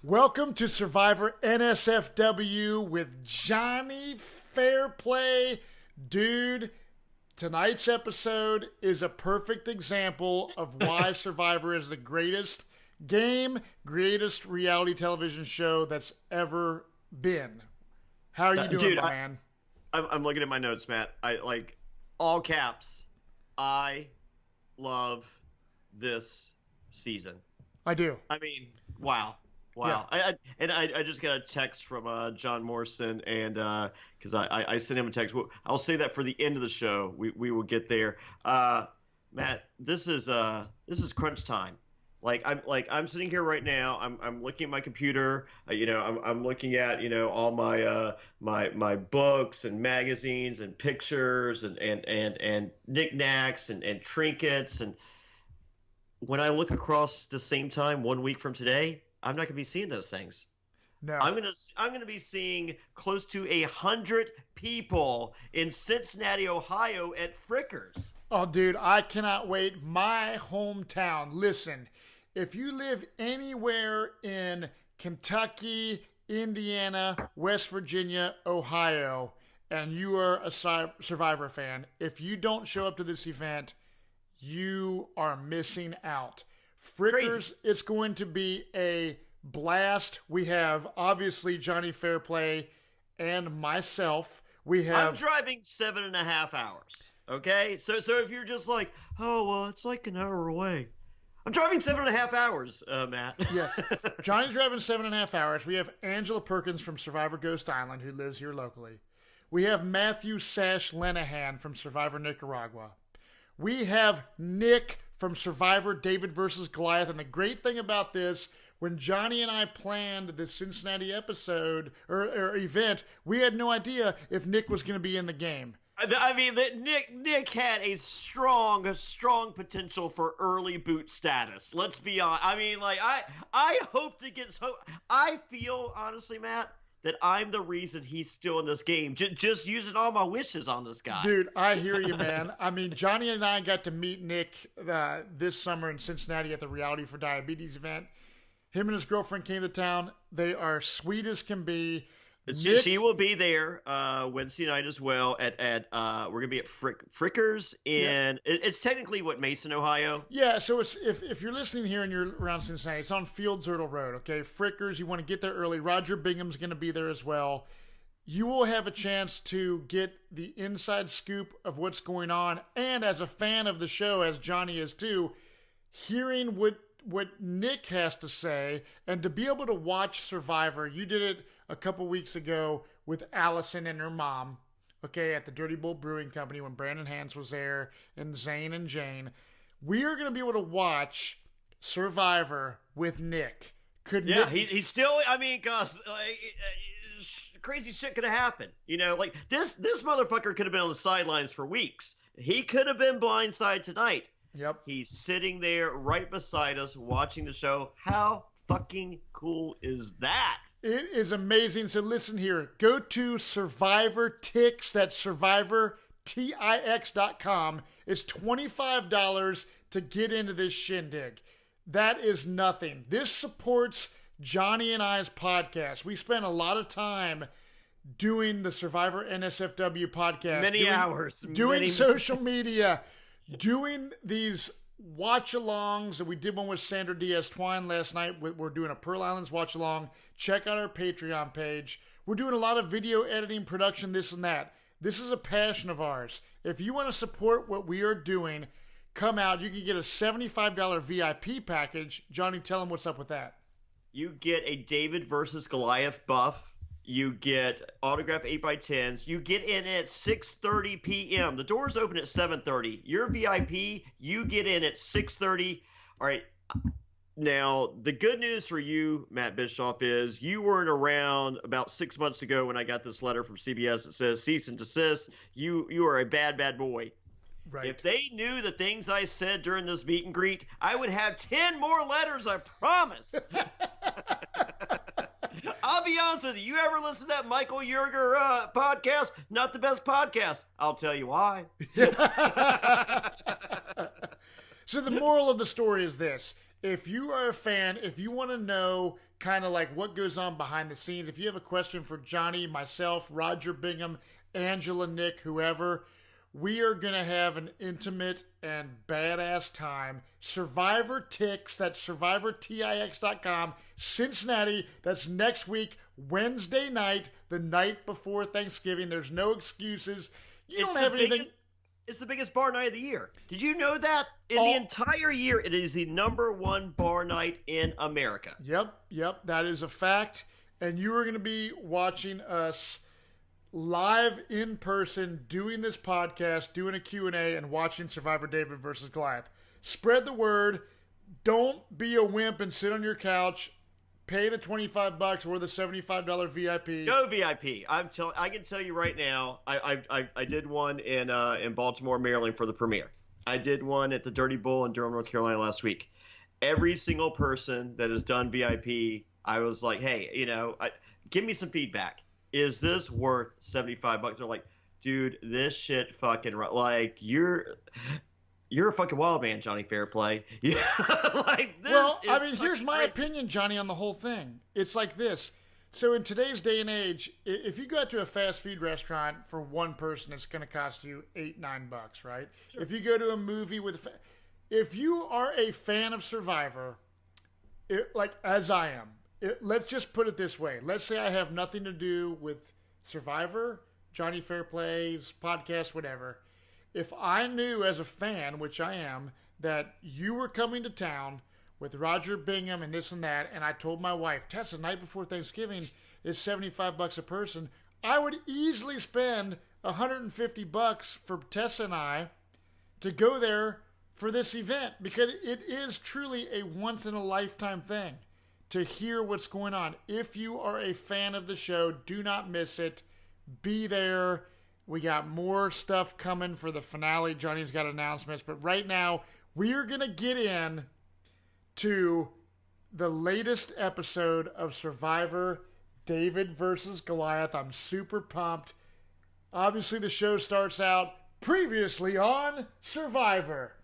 Welcome to Survivor NSFW with Jonny Fairplay. Dude, tonight's episode is a perfect example of why Survivor is the greatest game, greatest reality television show that's ever been. How are you doing, dude, my man? I'm looking at my notes, Matt. I like all caps. I love this season. I do. I mean, wow. Yeah. I just got a text from John Morrison, and because I sent him a text. I'll say that for the end of the show. We will get there. Matt, this is crunch time. I'm sitting here right now. I'm looking at my computer. I'm looking at all my books and magazines and pictures and knickknacks and trinkets. And when I look across the same time 1 week from today, I'm not going to be seeing those things. No. I'm gonna be seeing close to 100 people in Cincinnati, Ohio at Frickers. Oh, dude, I cannot wait. My hometown. Listen, if you live anywhere in Kentucky, Indiana, West Virginia, Ohio, and you are a Survivor fan, if you don't show up to this event, you are missing out. Frickers, it's going to be a blast. We have, obviously, Jonny Fairplay and myself. I'm driving 7.5 hours, okay? So if you're just like, oh, well, it's like an hour away. I'm driving 7.5 hours, Matt. Yes. Johnny's driving 7.5 hours. We have Angela Perkins from Survivor Ghost Island, who lives here locally. We have Matthew Sash Lenahan from Survivor Nicaragua. We have Nick from Survivor David versus Goliath. And the great thing about this, when Jonny and I planned this Cincinnati episode or event, we had no idea if Nick was going to be in the game. I mean, Nick had a strong potential for early boot status. Let's be honest. I mean, I hope to get so. I feel honestly, Matt, that I'm the reason he's still in this game. Just using all my wishes on this guy. Dude, I hear you, man. I mean, Jonny and I got to meet Nick this summer in Cincinnati at the Reality for Diabetes event. Him and his girlfriend came to town. They are sweet as can be. She will be there Wednesday night as well. We're gonna be at Frickers in. Yeah. It's technically Mason, Ohio. Yeah. So it's if you're listening here and you're around Cincinnati, it's on Fields Erdel Road. Okay, Frickers. You want to get there early. Roger Bingham's gonna be there as well. You will have a chance to get the inside scoop of what's going on, and as a fan of the show, as Jonny is too, hearing what Nick has to say, and to be able to watch Survivor. You did it a couple weeks ago with Allison and her mom, okay, at the Dirty Bull Brewing Company when Brandon Hans was there, and Zane and Jane. We are going to be able to watch Survivor with Nick. He's still, I mean, because crazy shit could have happened. This motherfucker could have been on the sidelines for weeks. He could have been blindside tonight. Yep. He's sitting there right beside us watching the show. How fucking cool is that? It is amazing. So listen here. Go to Survivor Tix. That's SurvivorTix.com. It's $25 to get into this shindig. That is nothing. This supports Jonny and I's podcast. We spent a lot of time doing the Survivor NSFW podcast. Many hours. Doing social media. Doing these watch-alongs, and we did one with Sandra Diaz-Twine last night. We're doing a Pearl Islands watch-along. Check out our Patreon page. We're doing a lot of video editing, production, this and that. This is a passion of ours. If you want to support what we are doing, come out. You can get a $75 VIP package. Jonny, tell them what's up with that. You get a David versus Goliath buff. You get autographed 8x10s. You get in at 6:30 p.m. The doors open at 7:30. You're VIP. You get in at 6:30. All right. Now, the good news for you, Matt Bischoff, is you weren't around about 6 months ago when I got this letter from CBS that says cease and desist. You are a bad boy. Right. If they knew the things I said during this meet and greet, I would have 10 more letters, I promise. I'll be honest with you. You ever listen to that Michael Yerger podcast? Not the best podcast. I'll tell you why. So the moral of the story is this. if you are a fan, if you want to know kind of like what goes on behind the scenes, if you have a question for Jonny, myself, Roger Bingham, Angela, Nick, whoever, we are going to have an intimate and badass time. Survivor Tix, that's SurvivorTix.com, Cincinnati, that's next week, Wednesday night, the night before Thanksgiving. There's no excuses. You don't have anything. It's the biggest bar night of the year. Did you know that? In the entire year, it is the #1 bar night in America. Yep. That is a fact. And you are going to be watching us live in person, doing this podcast, doing a Q&A, and watching Survivor David versus Goliath. Spread the word. Don't be a wimp and sit on your couch. Pay the $25 or the $75 VIP. Go VIP. I can tell you right now. I did one in Baltimore, Maryland for the premiere. I did one at the Dirty Bull in Durham, North Carolina last week. Every single person that has done VIP, I was like, hey, give me some feedback. Is this worth $75? They're like, dude, this shit fucking like you're a fucking wild man, Jonny Fairplay. Yeah, like this. Well, I mean, here's my opinion, Jonny, on the whole thing. It's like this. So in today's day and age, if you go out to a fast food restaurant for one person, it's going to cost you $8-9, right? Sure. If you go to a movie if you are a fan of Survivor, like as I am. Let's just put it this way. Let's say I have nothing to do with Survivor, Jonny Fairplay's podcast, whatever. If I knew as a fan, which I am, that you were coming to town with Roger Bingham and this and that, and I told my wife, Tessa, night before Thanksgiving is $75 a person, I would easily spend $150 for Tessa and I to go there for this event, because it is truly a once-in-a-lifetime thing to hear what's going on. If you are a fan of the show, do not miss it. Be there. We got more stuff coming for the finale. Jonny's got announcements. But right now, we are going to get in to the latest episode of Survivor David versus Goliath. I'm super pumped. Obviously, the show starts out previously on Survivor.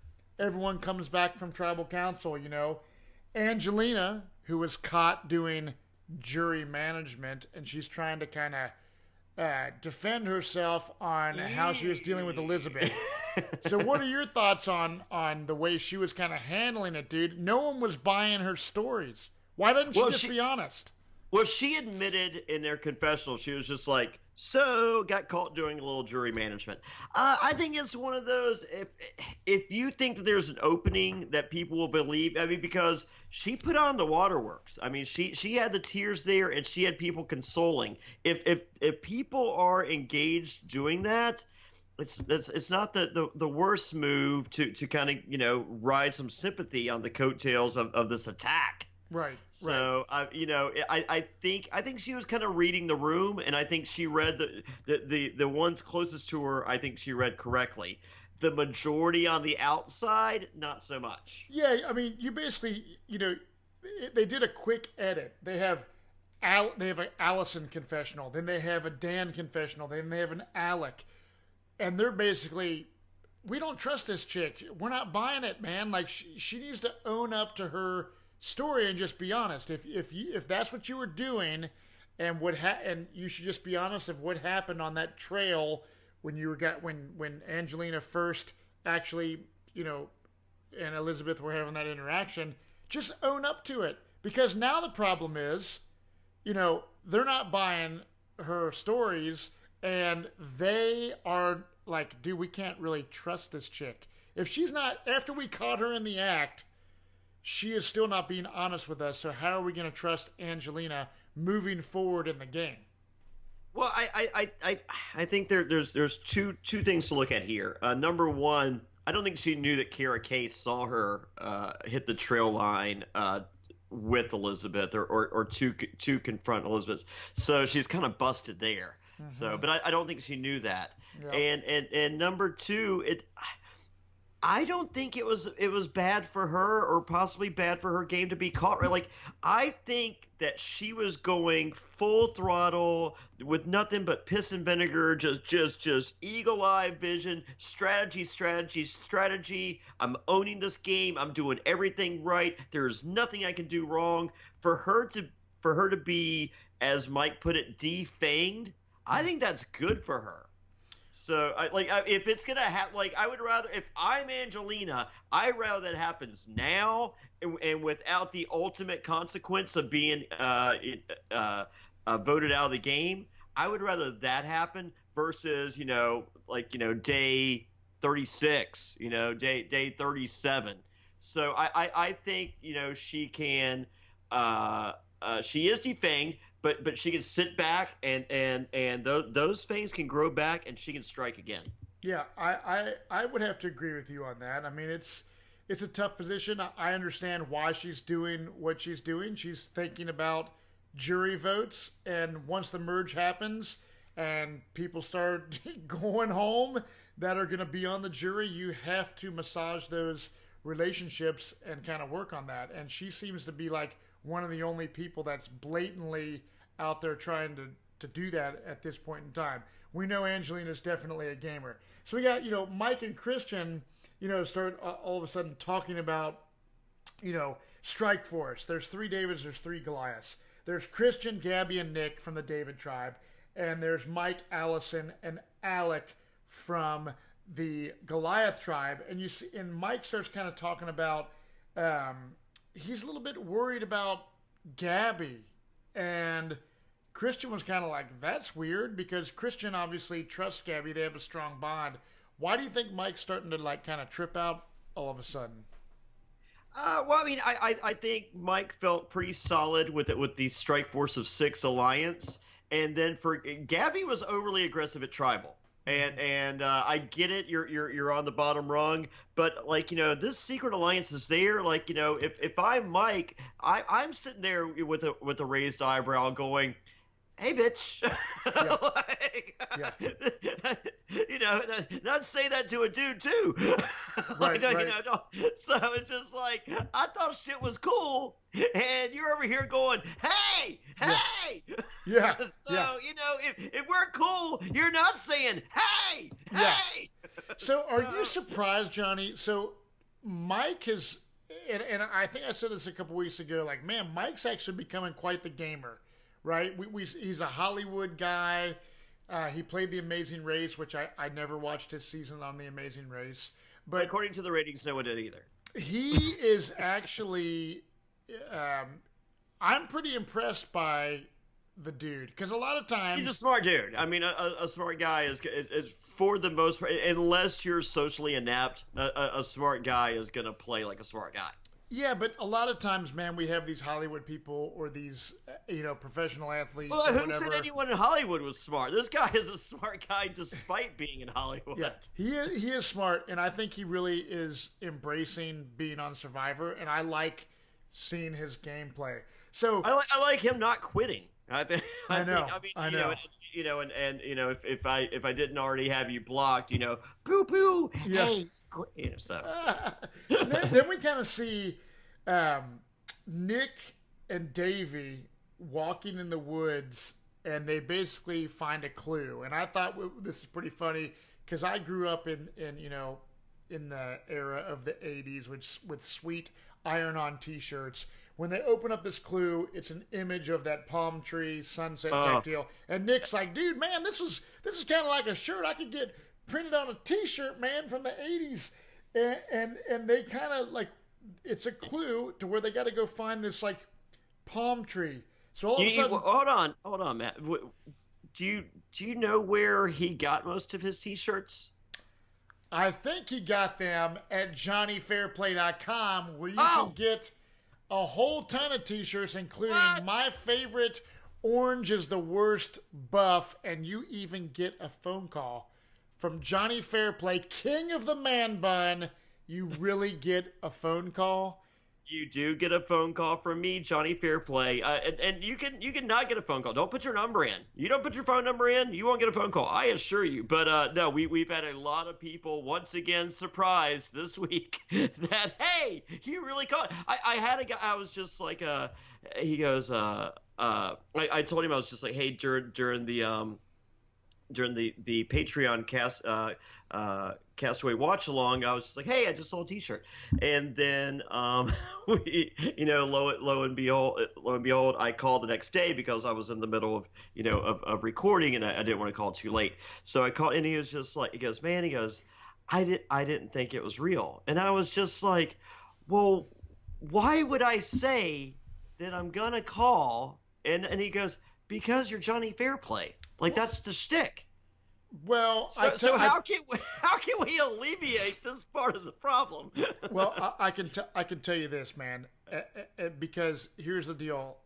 Everyone comes back from tribal council, Angelina, who was caught doing jury management, and she's trying to kind of defend herself on how she was dealing with Elizabeth. So what are your thoughts on the way she was kind of handling it, dude? No one was buying her stories. Why didn't she just be honest? Well, she admitted in their confessional, she was just like, got caught doing a little jury management. I think it's one of those, if you think that there's an opening that people will believe, because she put on the waterworks. I mean, she had the tears there, and she had people consoling. If people are engaged doing that, it's not the worst move to kind of ride some sympathy on the coattails of this attack. Right. So I think she was kind of reading the room, and I think she read the ones closest to her. I think she read correctly. The majority on the outside, not so much. Yeah, I mean, you basically, they did a quick edit. They have an Allison confessional, then they have a Dan confessional, then they have an Alec, and they're basically, we don't trust this chick. We're not buying it, man. Like she needs to own up to her story and just be honest. If that's what you were doing, and and you should just be honest of what happened on that trail when when Angelina first actually, and Elizabeth were having that interaction. Just own up to it, because now the problem is, they're not buying her stories, and they are like, dude, we can't really trust this chick. If she's not, after we caught her in the act, she is still not being honest with us. So how are we going to trust Angelina moving forward in the game? Well, I think there's two things to look at here. Number one, I don't think she knew that Kara Kay saw her hit the trail line with Elizabeth or to confront Elizabeth. So she's kind of busted there. Mm-hmm. So, but I don't think she knew that. Yep. And number two, I don't think it was bad for her or possibly bad for her game to be caught. Right? Like I think that she was going full throttle with nothing but piss and vinegar, just eagle-eye vision, strategy. I'm owning this game. I'm doing everything right. There's nothing I can do wrong. For her to be, as Mike put it, defanged, I think that's good for her. So, if it's gonna happen, I would rather, if I'm Angelina, I'd rather that happens now and without the ultimate consequence of being voted out of the game. I would rather that happen versus, day 36, day 37. So I think, she can, she is defanged. But she can sit back and those fangs can grow back and she can strike again. Yeah, I would have to agree with you on that. I mean, it's a tough position. I understand why she's doing what she's doing. She's thinking about jury votes, and once the merge happens and people start going home that are going to be on the jury, you have to massage those relationships and kind of work on that. And she seems to be like one of the only people that's blatantly out there trying to do that at this point in time. We know Angelina's definitely a gamer. So we got, Mike and Christian, start all of a sudden talking about, Strike Force. There's 3 Davids, there's 3 Goliaths. There's Christian, Gabby, and Nick from the David tribe. And there's Mike, Allison, and Alec from the Goliath tribe. And you see, and Mike starts kind of talking about, he's a little bit worried about Gabby, and Christian was kind of like, that's weird, because Christian obviously trusts Gabby. They have a strong bond. Why do you think Mike's starting to kind of trip out all of a sudden? Well, I mean, I think Mike felt pretty solid with the Strike Force of 6 alliance, and then for Gabby was overly aggressive at tribal. And I get it. You're on the bottom rung, but this secret alliance is there. If I'm Mike, I'm sitting there with a raised eyebrow, going, "Hey, bitch!" Not say that to a dude too. Right. So it's just like, I thought shit was cool, and you're over here going, "Hey!" Yeah. So if we're cool, you're not saying, "Hey!" So are you surprised, Johnny? So Mike has, and I think I said this a couple weeks ago. Man, Mike's actually becoming quite the gamer, right? He's a Hollywood guy. He played The Amazing Race, which I never watched his season on The Amazing Race. But according to the ratings, no one did either. He is actually, I'm pretty impressed by the dude, because a lot of times he's a smart dude. I mean, a smart guy is for the most part, unless you're socially inept, a smart guy is going to play like a smart guy. Yeah, but a lot of times, man, we have these Hollywood people or these, professional athletes. Well, or who whatever. said anyone in Hollywood was smart? This guy is a smart guy despite being in Hollywood. Yeah, he is smart, and I think he really is embracing being on Survivor, and I like seeing his gameplay. So I like him not quitting. I know. If I didn't already have you blocked, poo poo. Yeah. Hey. So then we kind of see Nick and Davey walking in the woods, and they basically find a clue. And I thought this is pretty funny, because I grew up in the era of the 80s, with sweet iron-on T-shirts. When they open up this clue, it's an image of that palm tree sunset type deal. And Nick's like, dude, man, this is kind of like a shirt I could get printed on a T-shirt, man, from the 80s. And they kind of it's a clue to where they got to go find this palm tree. So all of a sudden, hold on, Matt. Do you know where he got most of his T-shirts? I think he got them at JohnnyFairplay.com, where you can get a whole ton of T-shirts, including my favorite "Orange is the Worst" buff, and you even get a phone call from Johnny Fairplay, king of the man bun. You really get a phone call, You do get a phone call from me, Jonny Fairplay, and you can not get a phone call. Don't put your number in. You don't put your phone number in, you won't get a phone call. I assure you. But no, we've had a lot of people once again surprised this week that you really called. I had a guy. I was just like he goes I told him I was just like, hey, during the Patreon Castaway watch along, I was just like, hey, I just sold a T-shirt, and then lo and behold, I called the next day because I was in the middle of recording, and I didn't want to call too late, so I called, and he was just like, he goes, I didn't think it was real, and I was just like, well, why would I say that I'm gonna call? And he goes, because you're Jonny Fairplay. Like, that's the shtick. Well, so how can we alleviate this part of the problem? Well, I can tell you this, man, because here's the deal.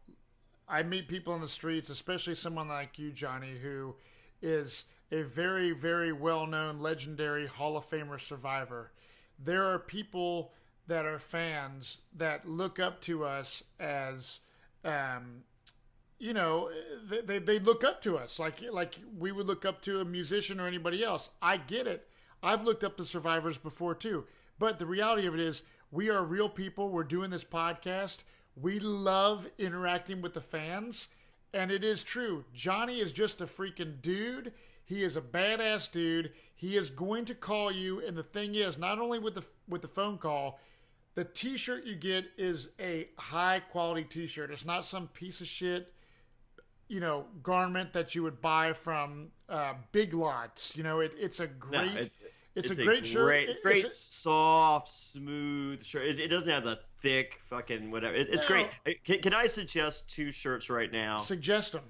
I meet people in the streets, especially someone like you, Jonny, who is a very, very well-known, legendary Hall of Famer survivor. There are people that are fans that look up to us as they look up to us like we would look up to a musician or anybody else. I get it. I've looked up to survivors before too. But the reality of it is, we are real people. We're doing this podcast. We love interacting with the fans. And it is true. Jonny is just a freaking dude. He is a badass dude. He is going to call you. And the thing is, not only with the phone call, the T-shirt you get is a high quality T-shirt. It's not some piece of shit, garment that you would buy from Big Lots. It's a great, no, it's a great shirt. Great, soft, smooth shirt. It doesn't have the thick fucking whatever. It's great. Can I suggest 2 shirts right now? Suggest them.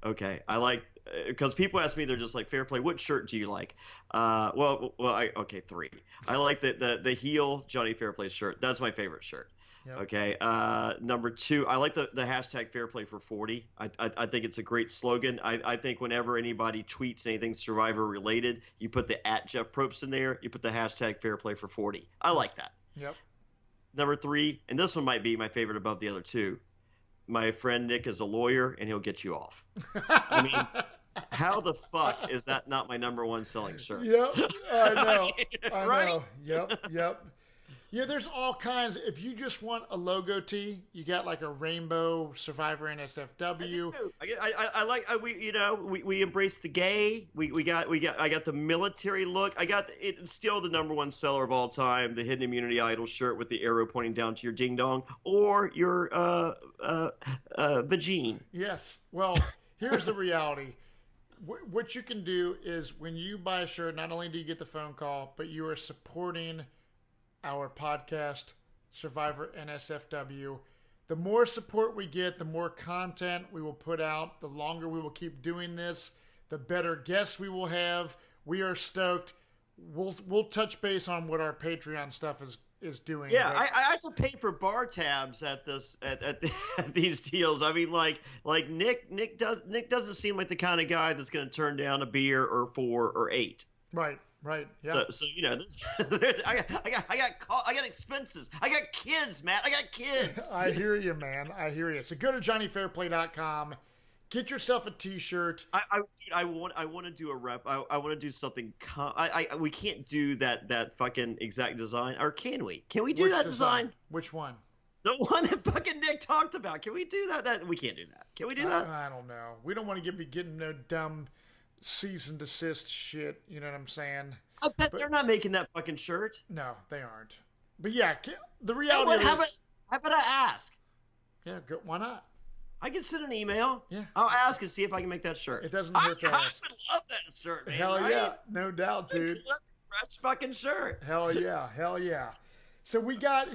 Okay, I like, because people ask me, they're just like, Fairplay, what shirt do you like? Okay, 3. I like the heel Jonny Fairplay shirt. That's my favorite shirt. Yep. Okay. Number 2, I like the hashtag Fairplay for 40. I think it's a great slogan. I think whenever anybody tweets anything Survivor related, you put the @Jeff Probst in there. You put the hashtag Fairplay for 40. I like that. Yep. Number 3, and this one might be my favorite above the other 2. My friend Nick is a lawyer, and he'll get you off. I mean, how the fuck is that not my number 1 selling shirt? Yep, I know. I Right? know. Yep. Yeah, there's all kinds. If you just want a logo tee, you got like a rainbow Survivor NSFW. We embrace the gay. I got the military look. I got it's still the number 1 seller of all time, the Hidden Immunity Idol shirt with the arrow pointing down to your ding dong or your vagine. Yes. Well, here's the reality. What you can do is, when you buy a shirt, not only do you get the phone call, but you are supporting our podcast, Survivor NSFW. The more support we get, the more content we will put out, the longer we will keep doing this, the better guests we will have. We are stoked. We'll touch base on what our Patreon stuff is doing. Yeah, I have to pay for bar tabs at these deals. I mean, like Nick doesn't seem like the kind of guy that's going to turn down a beer or 4 or 8. Right. Yeah. So I got expenses. I got kids, Matt. I got kids. I hear you, man. I hear you. So go to JonnyFairplay.com. Get yourself a T-shirt. I want to do a rep. I want to do something. We can't do that fucking exact design, or can we? Can we do Which that design? Which one? The one that fucking Nick talked about. Can we do that? We can't do that. Can we do that? I don't know. We don't want to be getting no dumb cease and desist shit. You know what I'm saying? I bet they're not making that fucking shirt. No, they aren't. But yeah, the reality is... How about I ask? Yeah, why not? I can send an email. Yeah. I'll ask and see if I can make that shirt. It doesn't hurt to ask. I would love that shirt, man. Hell right? yeah. No doubt, dude. That's a fresh fucking shirt. Hell yeah. So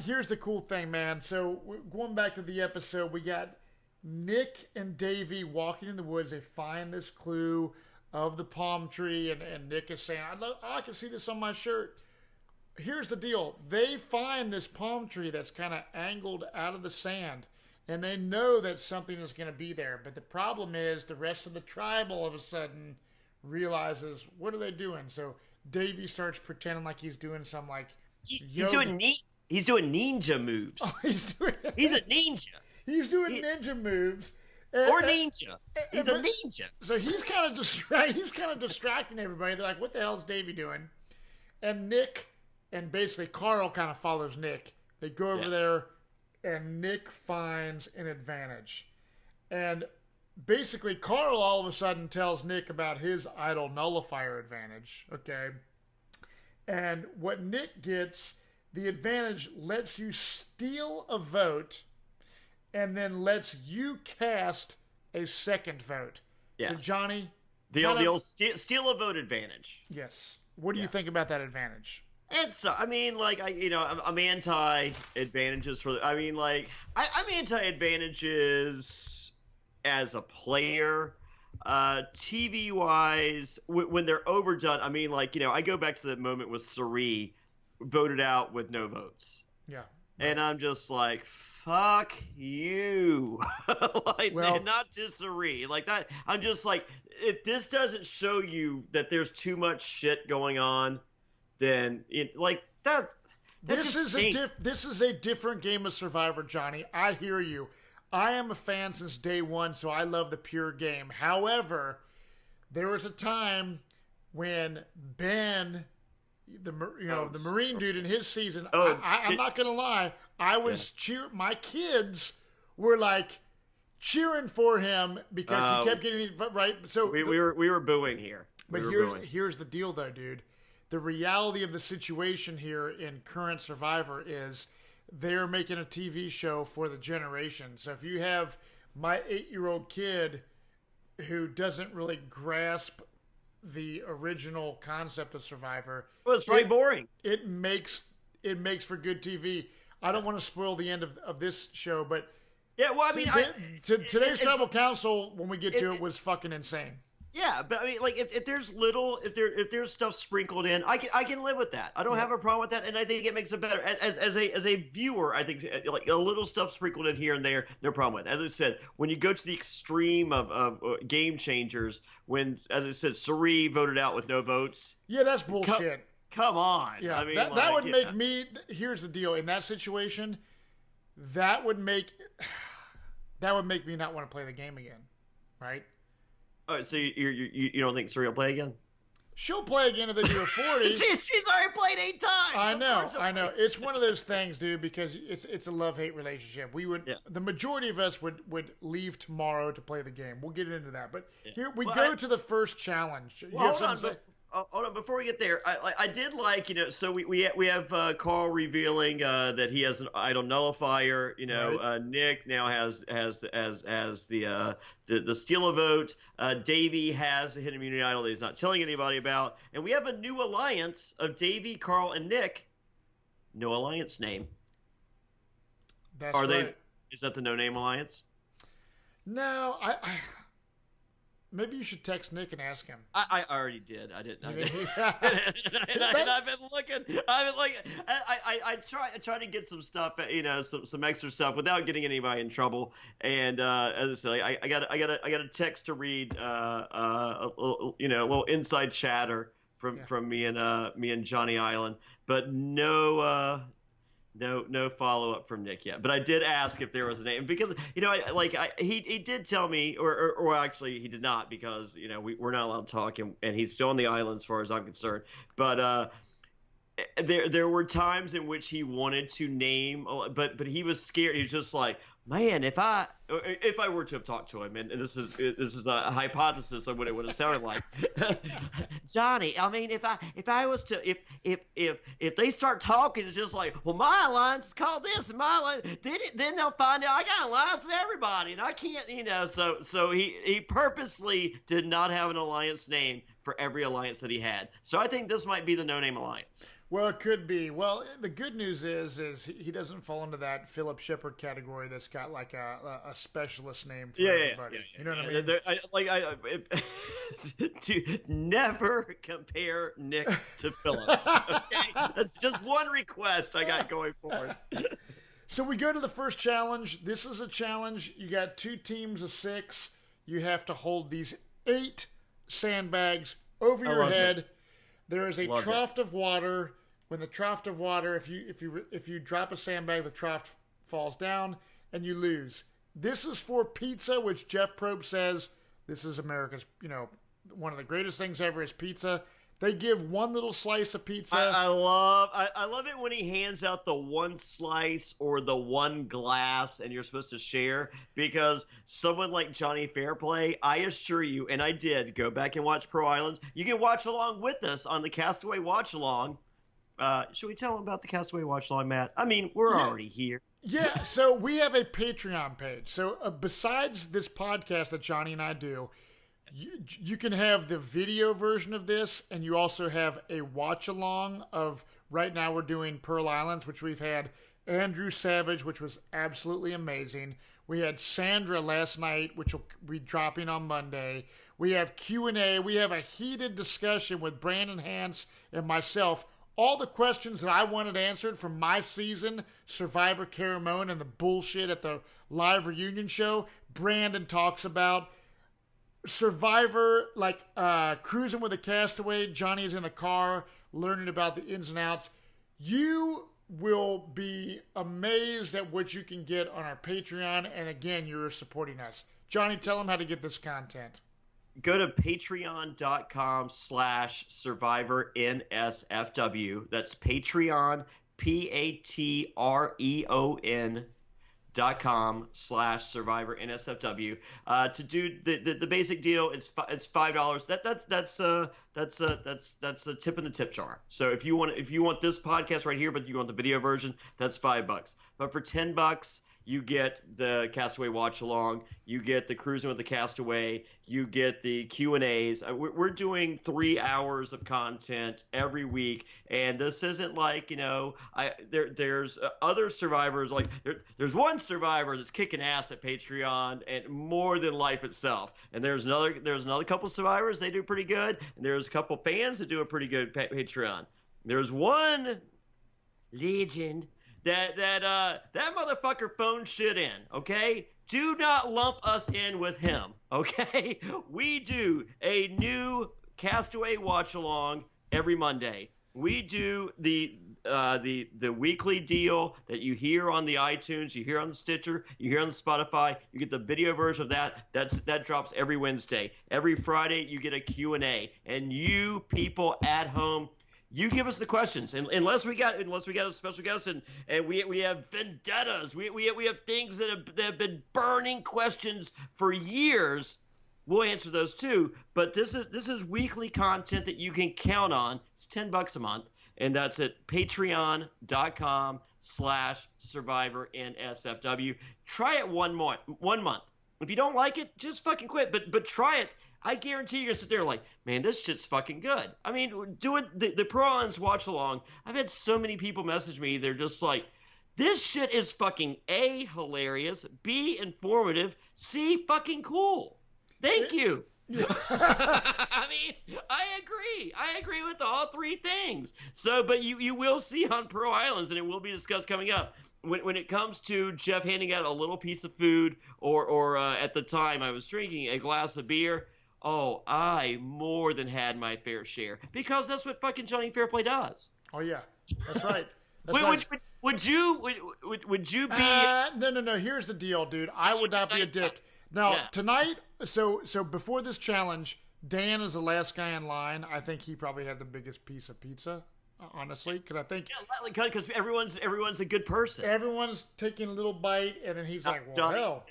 here's the cool thing, man. So going back to the episode, we got Nick and Davey walking in the woods. They find this clue of the palm tree, and Nick is saying, I can see this on my shirt. Here's the deal. They find this palm tree that's kind of angled out of the sand, and they know that something is going to be there. But the problem is, the rest of the tribe all of a sudden realizes, what are they doing? So Davey starts pretending like he's doing some like He's doing He's doing ninja moves. Oh, He's a ninja. He's doing ninja moves. Or ninja. He's a ninja. So he's kind of distracting everybody. They're like, what the hell is Davey doing? And Nick, and basically Carl kind of follows Nick. They go over there, and Nick finds an advantage. And basically Carl all of a sudden tells Nick about his idol nullifier advantage. Okay. And what Nick gets, the advantage lets you steal a vote and then lets you cast a second vote. Yes. So, Johnny? The old steal a vote advantage. Yes. What do you think about that advantage? It's, I mean, like, I'm anti-advantages for, I mean, like, I'm anti-advantages as a player. TV-wise, when they're overdone, I mean, like, I go back to the moment with Suri voted out with no votes. Yeah. And I'm just like, fuck you. Like, not to Suri. Like that, I'm just like, if this doesn't show you that there's too much shit going on, then this is a different game of Survivor, Johnny. I hear you. I am a fan since day one, so I love the pure game. However, there was a time when Ben, the Marine dude in his season, I'm not gonna lie, I was my kids were like cheering for him because he kept getting these right. So we were booing here. But here's the deal, though, dude. The reality of the situation here in current Survivor is they're making a TV show for the generation. So if you have my 8-year-old kid who doesn't really grasp the original concept of Survivor, well, it's pretty boring. It makes for good TV. I don't want to spoil the end of this show, but yeah, well, I mean, today's Tribal Council, when we get to it, was fucking insane. Yeah, but I mean, like, if there's if there's stuff sprinkled in, I can live with that. I don't have a problem with that, and I think it makes it better. As a viewer, I think like a little stuff sprinkled in here and there, no problem with it. As I said, when you go to the extreme of game changers, when, as I said, Suri voted out with no votes. Yeah, that's bullshit. Come on. Yeah, I mean, that would make me. Here's the deal. In that situation, that would make me not want to play the game again, right? All right, so you don't think Suri will play again? She'll play again if they do a 40. She's already played 8 times. I know. It's one of those things, dude, because it's a love-hate relationship. The majority of us would leave tomorrow to play the game. We'll get into that. But here we go to the first challenge. Hold on, before we get there, I did like, so we have Carl revealing that he has an idol nullifier. Right. Nick now has the steal a vote. Davey has a hidden immunity idol that he's not telling anybody about, and we have a new alliance of Davey, Carl, and Nick. No alliance name. That's right. Is that the no name alliance? No, I maybe you should text Nick and ask him. I already did. I didn't. And I've been looking. I try to get some stuff, some extra stuff without getting anybody in trouble. And as I said, I got a text to read, a little inside chatter from me and Johnny Island, but no follow up from Nick yet. But I did ask if there was a name because he did tell me, or actually he did not, because we're not allowed to talk, and he's still on the island as far as I'm concerned. But there were times in which he wanted to name, but he was scared. He was just like, man, if I were to have talked to him, and this is a hypothesis of what it would have sounded like, Johnny. I mean, if I was to if they start talking, it's just like, well, my alliance is called this, and my alliance, then they'll find out I got an alliance with everybody, and I can't, So he purposely did not have an alliance name for every alliance that he had. So I think this might be the no name alliance. Well, it could be. Well, the good news is he doesn't fall into that Philip Shepard category that's got like a specialist name for everybody. Yeah. You know what I mean? To never compare Nick to Philip. Okay? That's just one request I got going forward. So we go to the first challenge. This is a challenge. You got 2 teams of 6. You have to hold these 8 sandbags over your head. There is a trough of water. when the trough of water, if you drop a sandbag, the trough falls down and you lose. This is for pizza, which Jeff Probst says this is America's, one of the greatest things ever is pizza. They give one little slice of pizza. I love it when he hands out the one slice or the one glass and you're supposed to share, because someone like Jonny Fairplay, I assure you, and I did, go back and watch Pro Islands. You can watch along with us on the Castaway Watch Along. Should we tell them about the Castaway Watch Along, Matt? I mean, we're already here. Yeah, so we have a Patreon page. So besides this podcast that Jonny and I do, you can have the video version of this, and you also have a watch along of, right now we're doing Pearl Islands, which we've had Andrew Savage, which was absolutely amazing. We had Sandra last night, which will be dropping on Monday. We have Q&A. We have a heated discussion with Brandon Hance and myself. All the questions that I wanted answered from my season, Survivor Caramoan, and the bullshit at the live reunion show, Brandon talks about. Survivor, like cruising with a castaway, Jonny is in the car learning about the ins and outs. You will be amazed at what you can get on our Patreon, and again, you're supporting us. Jonny, tell them how to get this content. Go to patreon.com/Survivor NSFW. That's Patreon, patreon.com/Survivor NSFW. To do the basic deal, it's $5. That's a tip in the tip jar. So if you want this podcast right here, but you want the video version, that's $5. But for $10, you get the Castaway Watch Along, you get the Cruising with the Castaway, you get the Q&As. We're doing 3 hours of content every week, and this isn't like, there's other survivors, like there's one survivor that's kicking ass at Patreon and more than life itself. And there's another couple survivors, they do pretty good, and there's a couple fans that do a pretty good Patreon. There's one legend that motherfucker phoned shit in, okay? Do not lump us in with him, okay? We do a new Castaway Watch Along every Monday. We do the weekly deal that you hear on the iTunes, you hear on the Stitcher, you hear on the Spotify. You get the video version of that. That drops every Wednesday. Every Friday you get a Q&A. And you people at home, you give us the questions, and unless we got a special guest, and we have vendettas, we have things that have been burning questions for years, we'll answer those too. But this is weekly content that you can count on. It's $10 a month, and that's at patreon.com/Survivor NSFW. Try it 1 month. If you don't like it, just fucking quit. But try it. I guarantee you're going to sit there like, man, this shit's fucking good. I mean, doing the Pro Islands watch along, I've had so many people message me. They're just like, this shit is fucking A, hilarious, B, informative, C, fucking cool. Thank you. I mean, I agree with all three things. So, but you will see on Pro Islands, and it will be discussed coming up, when it comes to Jeff handing out a little piece of food or at the time I was drinking a glass of beer. Oh, I more than had my fair share, because that's what fucking Jonny Fairplay does. Oh yeah, that's right. Would you be? No. Here's the deal, dude. I would not be a dick. Now tonight, so before this challenge, Dan is the last guy in line. I think he probably had the biggest piece of pizza. Honestly, because I think because everyone's a good person. Everyone's taking a little bite, and then he's like, "Well, hell."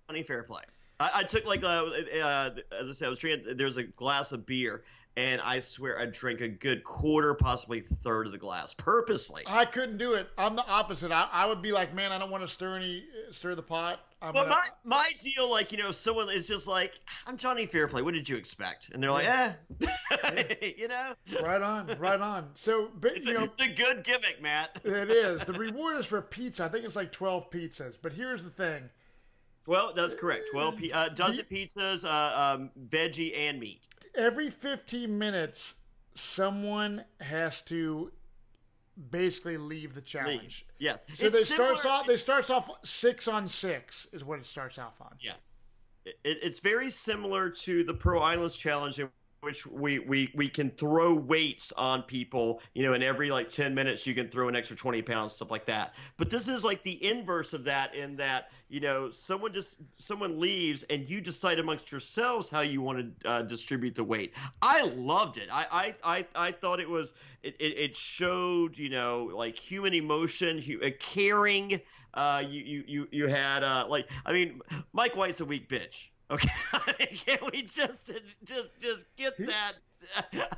Jonny Fairplay. I took as I said, I was drinking. There's a glass of beer, and I swear I drank a good quarter, possibly third of the glass purposely. I couldn't do it. I'm the opposite. I would be like, man, I don't want to stir the pot. My deal, like, someone is just like, I'm Jonny Fairplay. What did you expect? And they're like, Right on. So, it's a good gimmick, Matt. It is. The reward is for pizza. I think it's like 12 pizzas. But here's the thing. Well, that's correct. 12 dozen pizzas, veggie and meat. Every 15 minutes, someone has to basically leave the challenge. Yes. So they starts off 6-on-6 is what it starts off on. Yeah. It's very similar to the Pro Islands challenge, which we can throw weights on people, and every like 10 minutes you can throw an extra 20 pounds, stuff like that. But this is like the inverse of that, in that, someone leaves and you decide amongst yourselves how you want to distribute the weight. I loved it. I thought it showed, like human emotion, caring. You had Mike White's a weak bitch. Okay, can we just get that?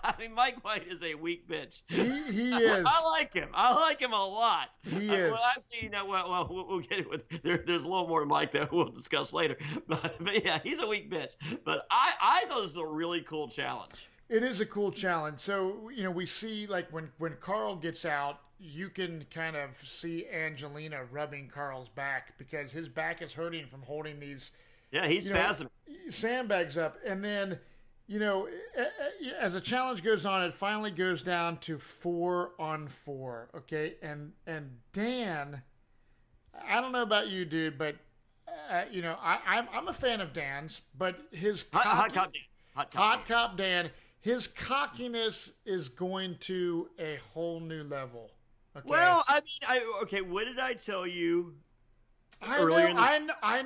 I mean, Mike White is a weak bitch. He is. I like him. I like him a lot. He is. Well, actually, we'll get it with. There's a little more to Mike that we'll discuss later. But yeah, he's a weak bitch. But I thought this was a really cool challenge. It is a cool challenge. So, we see, like, when Carl gets out, you can kind of see Angelina rubbing Carl's back because his back is hurting from holding these. Yeah, he's spazzing. Sandbags up. And then, as the challenge goes on, it finally goes down to 4-on-4. Okay. And Dan, I don't know about you, dude, but, I'm a fan of Dan's, but his Hot Cop Dan, his cockiness is going to a whole new level. Okay? Well, I mean, what did I tell you? I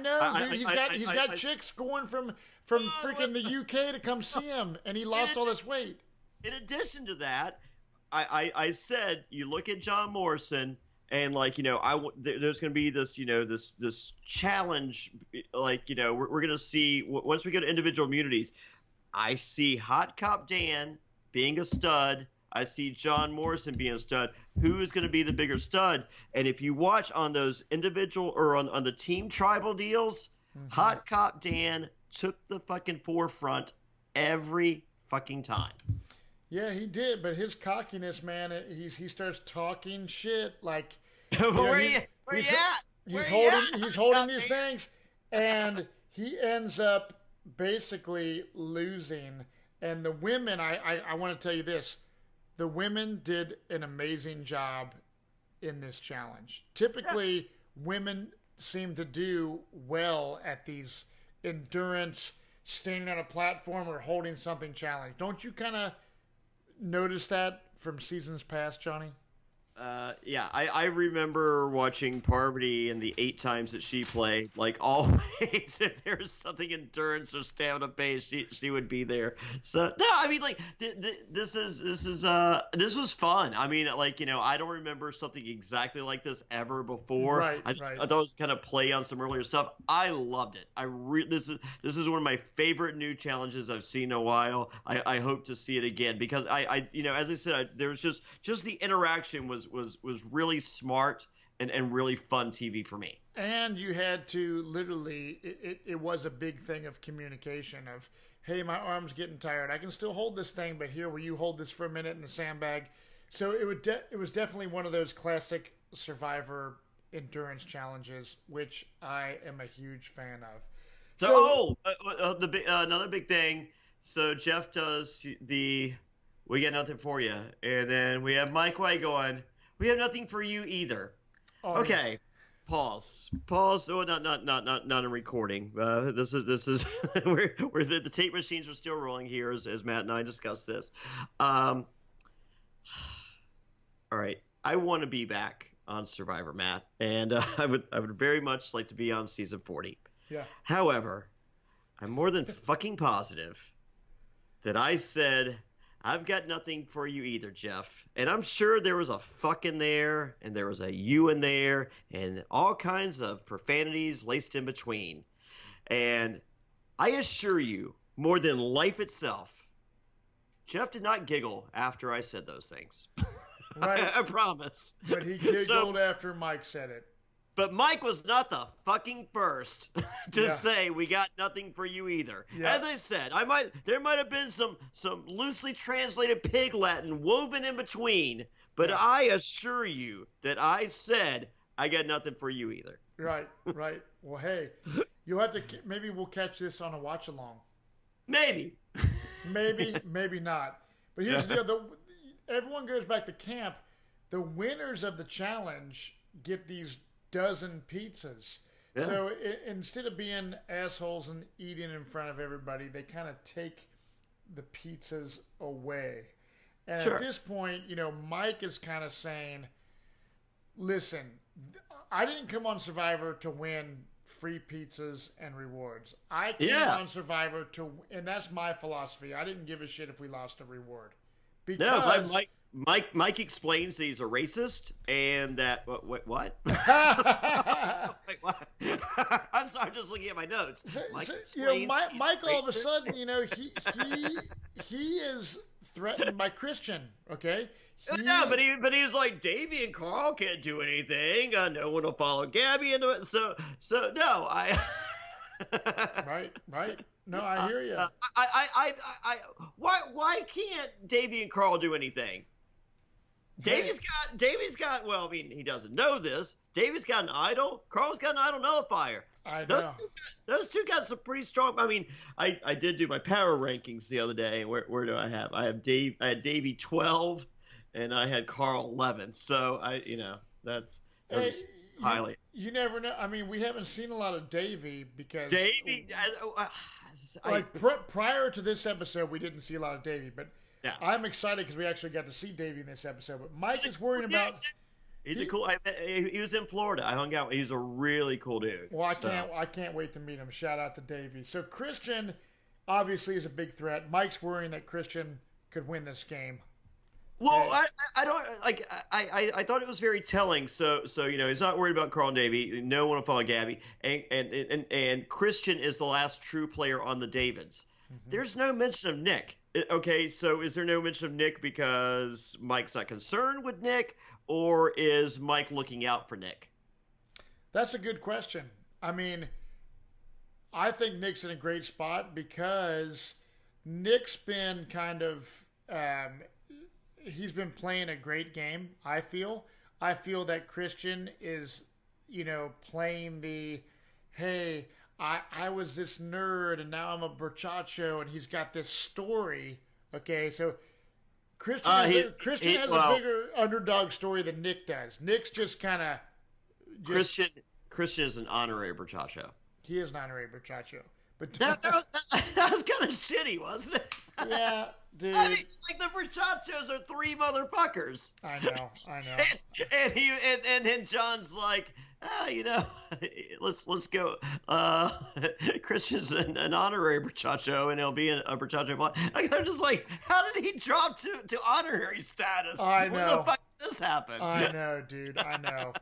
know, dude. He's got chicks going from freaking the UK to come see him, and he lost all this weight. In addition to that, I said, you look at John Morrison, and there's going to be this this challenge, we're going to see once we go to individual immunities. I see Hot Cop Dan being a stud. I see John Morrison being a stud. Who is going to be the bigger stud? And if you watch on those individual or on the team tribal deals, Hot Cop Dan took the fucking forefront every fucking time. Yeah, he did. But his cockiness, man, he starts talking shit like. Where you at? He's holding these things, and he ends up basically losing. And the women, I want to tell you this. The women did an amazing job in this challenge. Typically, women seem to do well at these endurance, standing on a platform or holding something challenge. Don't you kind of notice that from seasons past, Johnny? Yeah, I remember watching Parvati and the 8 times that she played. Like, always, if there was something endurance or stamina based, she would be there. So no, I mean, like this was fun. I mean, I don't remember something exactly like this ever before. Right. I thought it was kind of play on some earlier stuff. I loved it. This is one of my favorite new challenges I've seen in a while. I hope to see it again because I as I said, there was just the interaction was really smart and really fun TV for me. And you had to literally, it was a big thing of communication of, hey, my arm's getting tired. I can still hold this thing, but here, will you hold this for a minute in the sandbag? So it was definitely one of those classic Survivor endurance challenges, which I am a huge fan of. So another big thing. So Jeff does we got nothing for you, and then we have Mike White going, we have nothing for you either. Oh, okay, yeah. Pause. Oh, not in recording. This is where the tape machines are still rolling here as Matt and I discussed this. All right, I want to be back on Survivor, Matt, and I would very much like to be on season 40. Yeah. However, I'm more than fucking positive that I said, I've got nothing for you either, Jeff. And I'm sure there was a fuck in there, and there was a you in there, and all kinds of profanities laced in between. And I assure you, more than life itself, Jeff did not giggle after I said those things. Right. I promise. But he giggled after Mike said it. But Mike was not the fucking first to say we got nothing for you either. Yeah. As I said, there might have been some loosely translated pig Latin woven in between, but I assure you that I said I got nothing for you either. Right. Well, hey, you'll have to maybe we'll catch this on a watch along. Maybe, maybe not. But here's the deal: everyone goes back to camp. The winners of the challenge get these dozen pizzas. Yeah. So instead of being assholes and eating in front of everybody, they kind of take the pizzas away. And Sure. at this point, Mike is kind of saying, listen, I didn't come on Survivor to win free pizzas and rewards. I came on Survivor and that's my philosophy. I didn't give a shit if we lost a reward. Because Mike explains that he's a racist and that what? Wait, what? I'm sorry, I'm just looking at my notes. Mike all of a sudden, he is threatened by Christian. Okay. But he was like, Davey and Carl can't do anything. No one will follow Gabby into it. So no, I. Right. No, I hear you. Why can't Davey and Carl do anything? Davey's got. Well, I mean, he doesn't know this. Davey's got an idol. Carl's got an idol nullifier. I know. Those two got some pretty strong. I mean, I did do my power rankings the other day. Where do I have? I had Davey 12, and I had Carl 11. So that's highly. You never know. I mean, we haven't seen a lot of Davey because Davey. Prior to this episode, we didn't see a lot of Davey, but yeah. I'm excited because we actually got to see Davey in this episode. But Mike is worrying about. He's a cool. He was in Florida. I hung out. He's a really cool dude. Well, I can't wait to meet him. Shout out to Davey. So Christian obviously is a big threat. Mike's worrying that Christian could win this game. Well, I don't like. I thought it was very telling. So he's not worried about Carl and Davey. No one will follow Gabby. And Christian is the last true player on the Davids. Mm-hmm. There's no mention of Nick. Okay, so is there no mention of Nick because Mike's not concerned with Nick, or is Mike looking out for Nick? That's a good question. I mean, I think Nick's in a great spot because Nick's been kind of he's been playing a great game, I feel. I feel that Christian is, playing the, hey, I was this nerd and now I'm a borchacho and he's got this story. Okay, so Christian has a bigger underdog story than Nick does. Nick's just kind of... Christian is an honorary borchacho. He is an honorary borchacho. But that was kind of shitty, wasn't it? Yeah, dude. I mean, like the borchachos are three motherfuckers. I know. And then John's like, let's go. Christian's an honorary borchacho, and he'll be a borchacho. Like, they're just like, how did he drop to honorary status? I know. When the fuck did this happen? I know, dude. I know.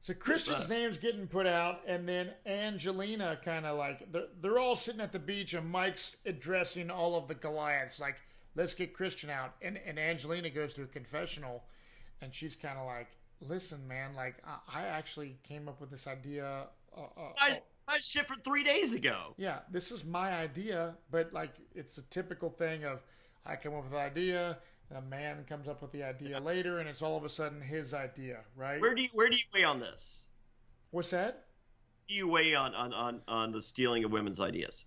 So Christian's name's getting put out, and then Angelina kind of like, they're all sitting at the beach, and Mike's addressing all of the Goliaths, like, let's get Christian out. And Angelina goes to a confessional, and she's kind of like, listen, man, like, I actually came up with this idea. I shit for 3 days ago. Yeah, this is my idea, but, like, it's a typical thing of I come up with an idea, a man comes up with the idea later, and it's all of a sudden his idea, right? Where do you weigh on this? What's that? Where do you weigh on the stealing of women's ideas?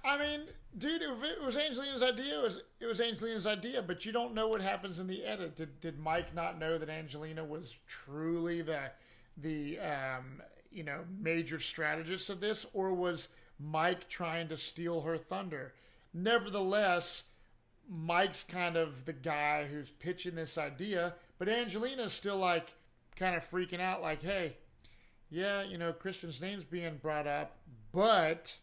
I mean, dude, if it was Angelina's idea, it was Angelina's idea, but you don't know what happens in the edit. Did Mike not know that Angelina was truly the major strategist of this, or was Mike trying to steal her thunder? Nevertheless, Mike's kind of the guy who's pitching this idea, but Angelina's still like kind of freaking out like, hey, yeah, Christian's name's being brought up, but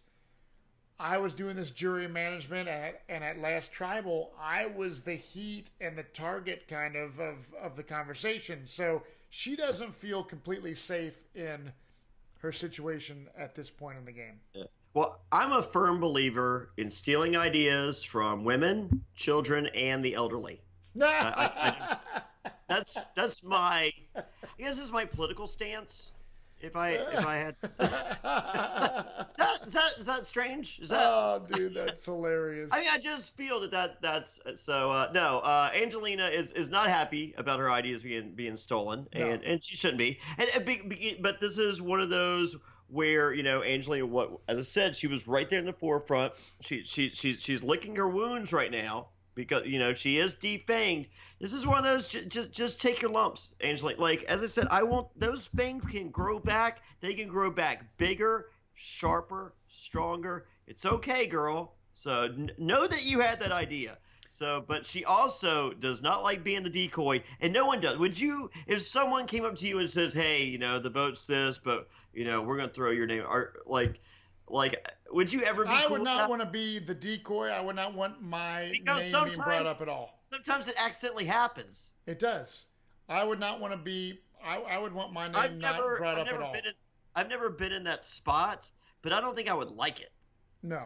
I was doing this jury management and at Last Tribal, I was the heat and the target kind of the conversation. So she doesn't feel completely safe in her situation at this point in the game. Yeah. Well, I'm a firm believer in stealing ideas from women, children, and the elderly. That's my. I guess this is my political stance. If I had. Is that strange? Oh, dude, that's hilarious. I mean, I just feel that's so. No, Angelina is not happy about her ideas being stolen, and she shouldn't be. But this is one of those where Angelina, as I said, she was right there in the forefront. She's licking her wounds right now because she is defanged. This is one of those just take your lumps, Angelina. Like, as I said, those fangs can grow back. They can grow back bigger, sharper, stronger. It's okay, girl. So know that you had that idea. So, but she also does not like being the decoy, and no one does. Would you, if someone came up to you and says, "Hey, the vote's this, but we're gonna throw your name," or like, would you ever be? I cool would with not that? want to be the decoy. I would not want my Because name being brought up at all. sometimes it accidentally happens. It does. I would not want to be. I would want my name not brought up at all. I've never been in that spot, but I don't think I would like it. No,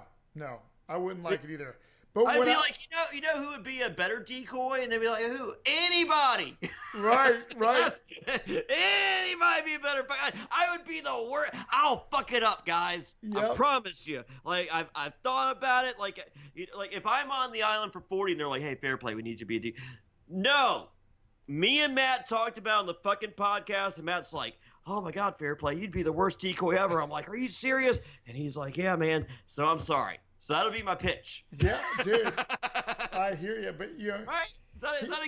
I wouldn't like it either. But I'd be like, you know who would be a better decoy? And they'd be like, who? Anybody. Right. Anybody be a better. I would be the worst. I'll fuck it up, guys. Yep. I promise you. Like, I've thought about it. Like if I'm on the island for 40 and they're like, hey, Fairplay, we need you to be a decoy. No. Me and Matt talked about it on the fucking podcast, and Matt's like, oh my God, Fairplay, you'd be the worst decoy ever. I'm like, are you serious? And he's like, yeah, man. So I'm sorry. So that'll be my pitch. Yeah, dude. I hear you, but right? Is that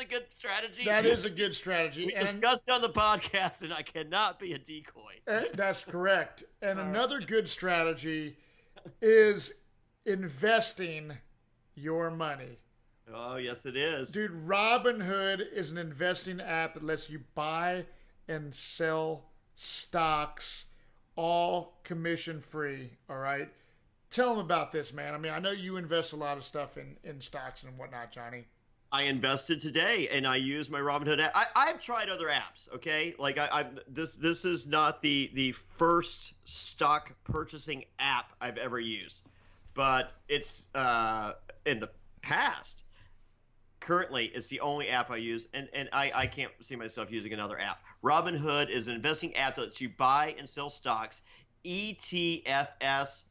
a good strategy? That is a good strategy. We discussed on the podcast, and I cannot be a decoy. That's correct. And another good strategy is investing your money. Oh, yes, it is. Dude, Robinhood is an investing app that lets you buy and sell stocks all commission free. All right. Tell them about this, man. I mean, I know you invest a lot of stuff in stocks and whatnot, Johnny. I invested today, and I use my Robinhood app. I've tried other apps, okay? Like this is not the first stock purchasing app I've ever used, but it's in the past. Currently, it's the only app I use, and I can't see myself using another app. Robinhood is an investing app that lets you buy and sell stocks, ETFs.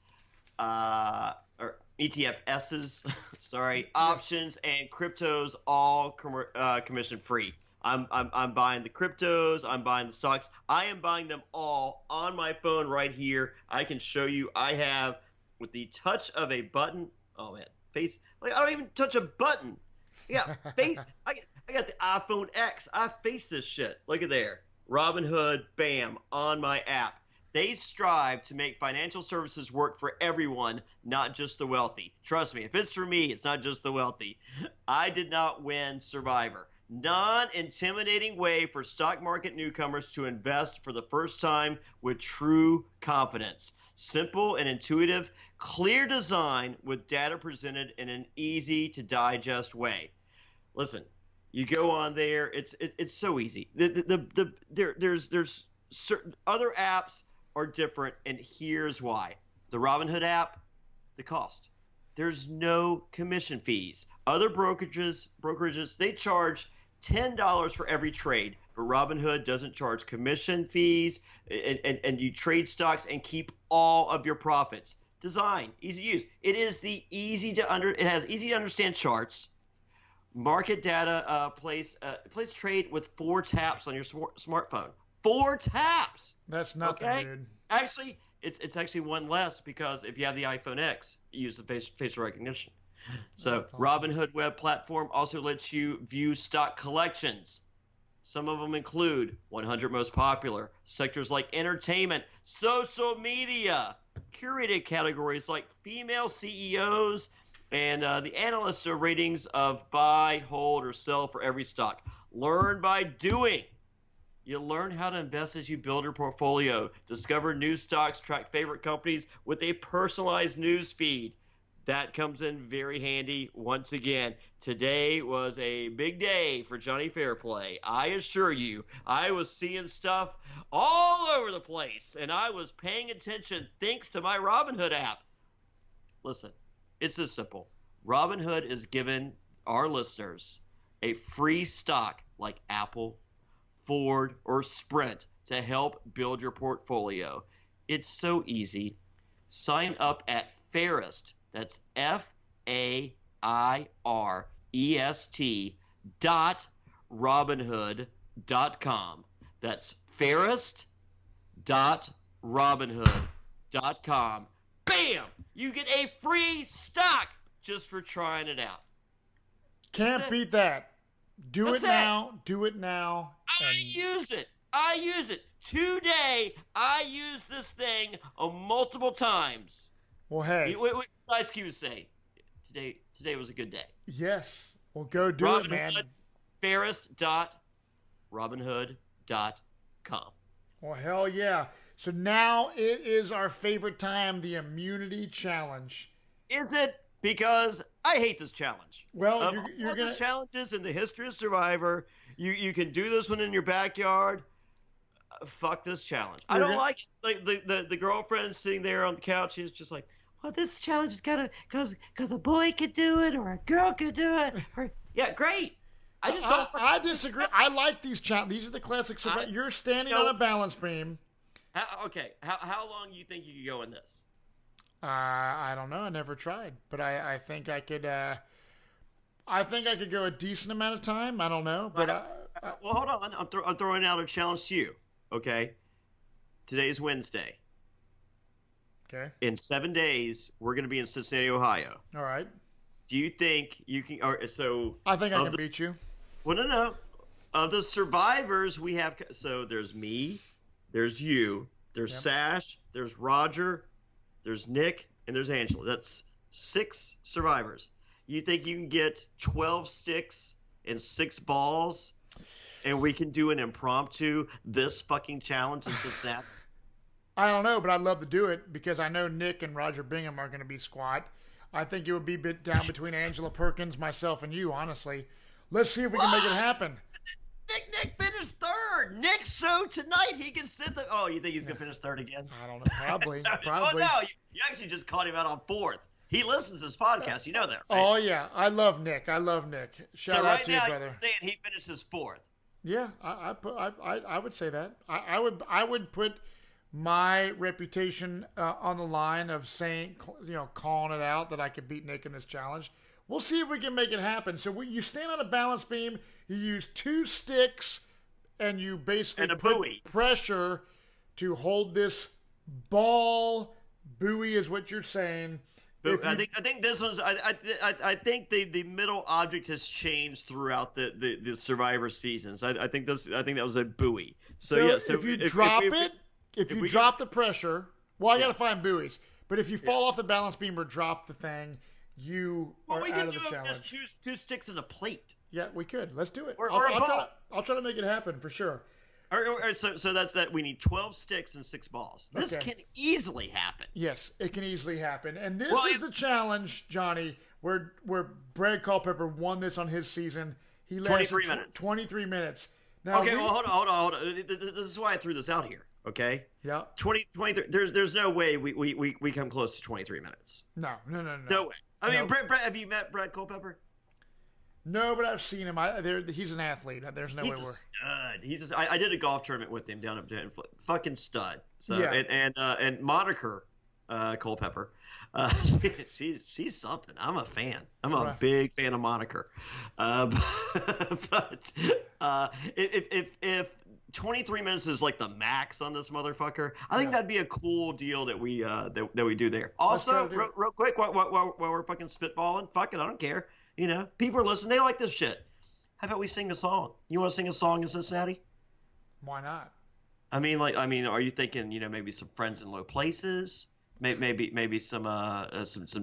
Or ETFs, sorry, options and cryptos, all commission free. I'm buying the cryptos. I'm buying the stocks. I am buying them all on my phone right here. I can show you. I have, with the touch of a button. Oh man, face. Like I don't even touch a button. Yeah, face. I got the iPhone X. I face this shit. Look at there. Robinhood, bam, on my app. They strive to make financial services work for everyone, not just the wealthy. Trust me, if it's for me, it's not just the wealthy. I did not win Survivor. Non-intimidating way for stock market newcomers to invest for the first time with true confidence. Simple and intuitive, clear design with data presented in an easy-to-digest way. Listen, you go on there, it's so easy. There's certain other apps are different, and here's why. The Robinhood app, the cost. There's no commission fees. Other brokerages, they charge $10 for every trade, but Robinhood doesn't charge commission fees, and you trade stocks and keep all of your profits. Design, easy to use. It has easy to understand charts. Market data place trade with 4 taps on your smartphone. 4 taps. That's nothing, okay? Dude. Actually, it's actually one less because if you have the iPhone X, you use the facial recognition. So Robinhood web platform also lets you view stock collections. Some of them include 100 most popular sectors like entertainment, social media, curated categories like female CEOs, and the analyst ratings of buy, hold, or sell for every stock. Learn by doing. You learn how to invest as you build your portfolio. Discover new stocks, track favorite companies with a personalized news feed. That comes in very handy once again. Today was a big day for Jonny Fairplay. I assure you, I was seeing stuff all over the place, and I was paying attention thanks to my Robinhood app. Listen, it's this simple. Robinhood is giving our listeners a free stock like Apple, Ford, or Sprint to help build your portfolio. It's so easy. Sign up at Fairest. That's FAIREST.Robinhood.com. That's Fairest.Robinhood.com. Bam! You get a free stock just for trying it out. Can't beat that. Do it now. Do it now. I use it. Today, I use this thing multiple times. Well, hey. What does Ice Cube say? Today was a good day. Yes. Well, go do it, man. Fairest.robinhood.com. Well, hell yeah. So now it is our favorite time, the immunity challenge. Is it? Because I hate this challenge. Well, you're going to challenges in the history of Survivor. You can do this one in your backyard. Fuck this challenge. I don't like it. Like the girlfriend sitting there on the couch is just like, well, this challenge is kind of because a boy could do it or a girl could do it. Or yeah, great. I just don't. I disagree. I like these challenges. These are the classic Survivor. You're standing on a balance beam. Okay. How long do you think you could go in this? I don't know. I never tried, but I think I could. I think I could go a decent amount of time. I don't know, but well, hold on. I'm throwing out a challenge to you. Okay. Today's Wednesday. Okay. In 7 days, we're going to be in Cincinnati, Ohio. All right. Do you think you can? Or so I think I can beat you. Well, no. Of the survivors, we have. So there's me, there's you, there's Sash, there's Roger, there's Nick, and there's Angela. That's 6 survivors. You think you can get 12 sticks and 6 balls, and we can do an impromptu this fucking challenge in Cincinnati? I don't know, but I'd love to do it because I know Nick and Roger Bingham are going to be squat. I think it would be a bit down between Angela Perkins, myself, and you, honestly. Let's see if we can make it happen. Nick finished 3rd. Nick's show tonight, he can sit there. Oh, you think he's going to finish 3rd again? I don't know. Probably. Probably. Oh, no. You actually just caught him out on 4th. He listens to this podcast. You know that, right? Oh, yeah. I love Nick. Shout out to you, brother. You're saying he finishes 4th. Yeah, I would say that. I would put my reputation on the line of saying, calling it out that I could beat Nick in this challenge. We'll see if we can make it happen. So you stand on a balance beam, you use 2 sticks, and you basically put pressure to hold this ball. Buoy is what you're saying. I think this one's. I think the middle object has changed throughout the Survivor seasons. I think that was a buoy. So if you drop the pressure, I got to find buoys. But if you fall off the balance beam or drop the thing, you are out of the challenge. We can do just 2 sticks and a plate. Yeah, we could. Let's do it. I'll try to make it happen for sure. So that's that. We need 12 sticks and 6 balls. This can easily happen. Yes, it can easily happen. And this is the challenge, Johnny, where Brad Culpepper won this on his season. He lasted 23 minutes. 23 minutes. Now, hold on. This is why I threw this out here. Okay. Yeah. 23. There's no way we come close to 23 minutes. No. No way. I mean, Brad, have you met Brad Culpepper? No, but I've seen him. He's an athlete. There's no way we're. He's a stud. I did a golf tournament with him down at fucking stud. So and Moniker Culpepper, she's something. I'm a fan. I'm a big fan of Moniker. But if 23 minutes is like the max on this motherfucker, I think that'd be a cool deal that we do there. Also, real quick, while we're fucking spitballing, fuck it, I don't care. People are listening. They like this shit. How about we sing a song? You want to sing a song in Cincinnati? Why not? I mean, are you thinking, maybe some Friends in Low Places? Maybe some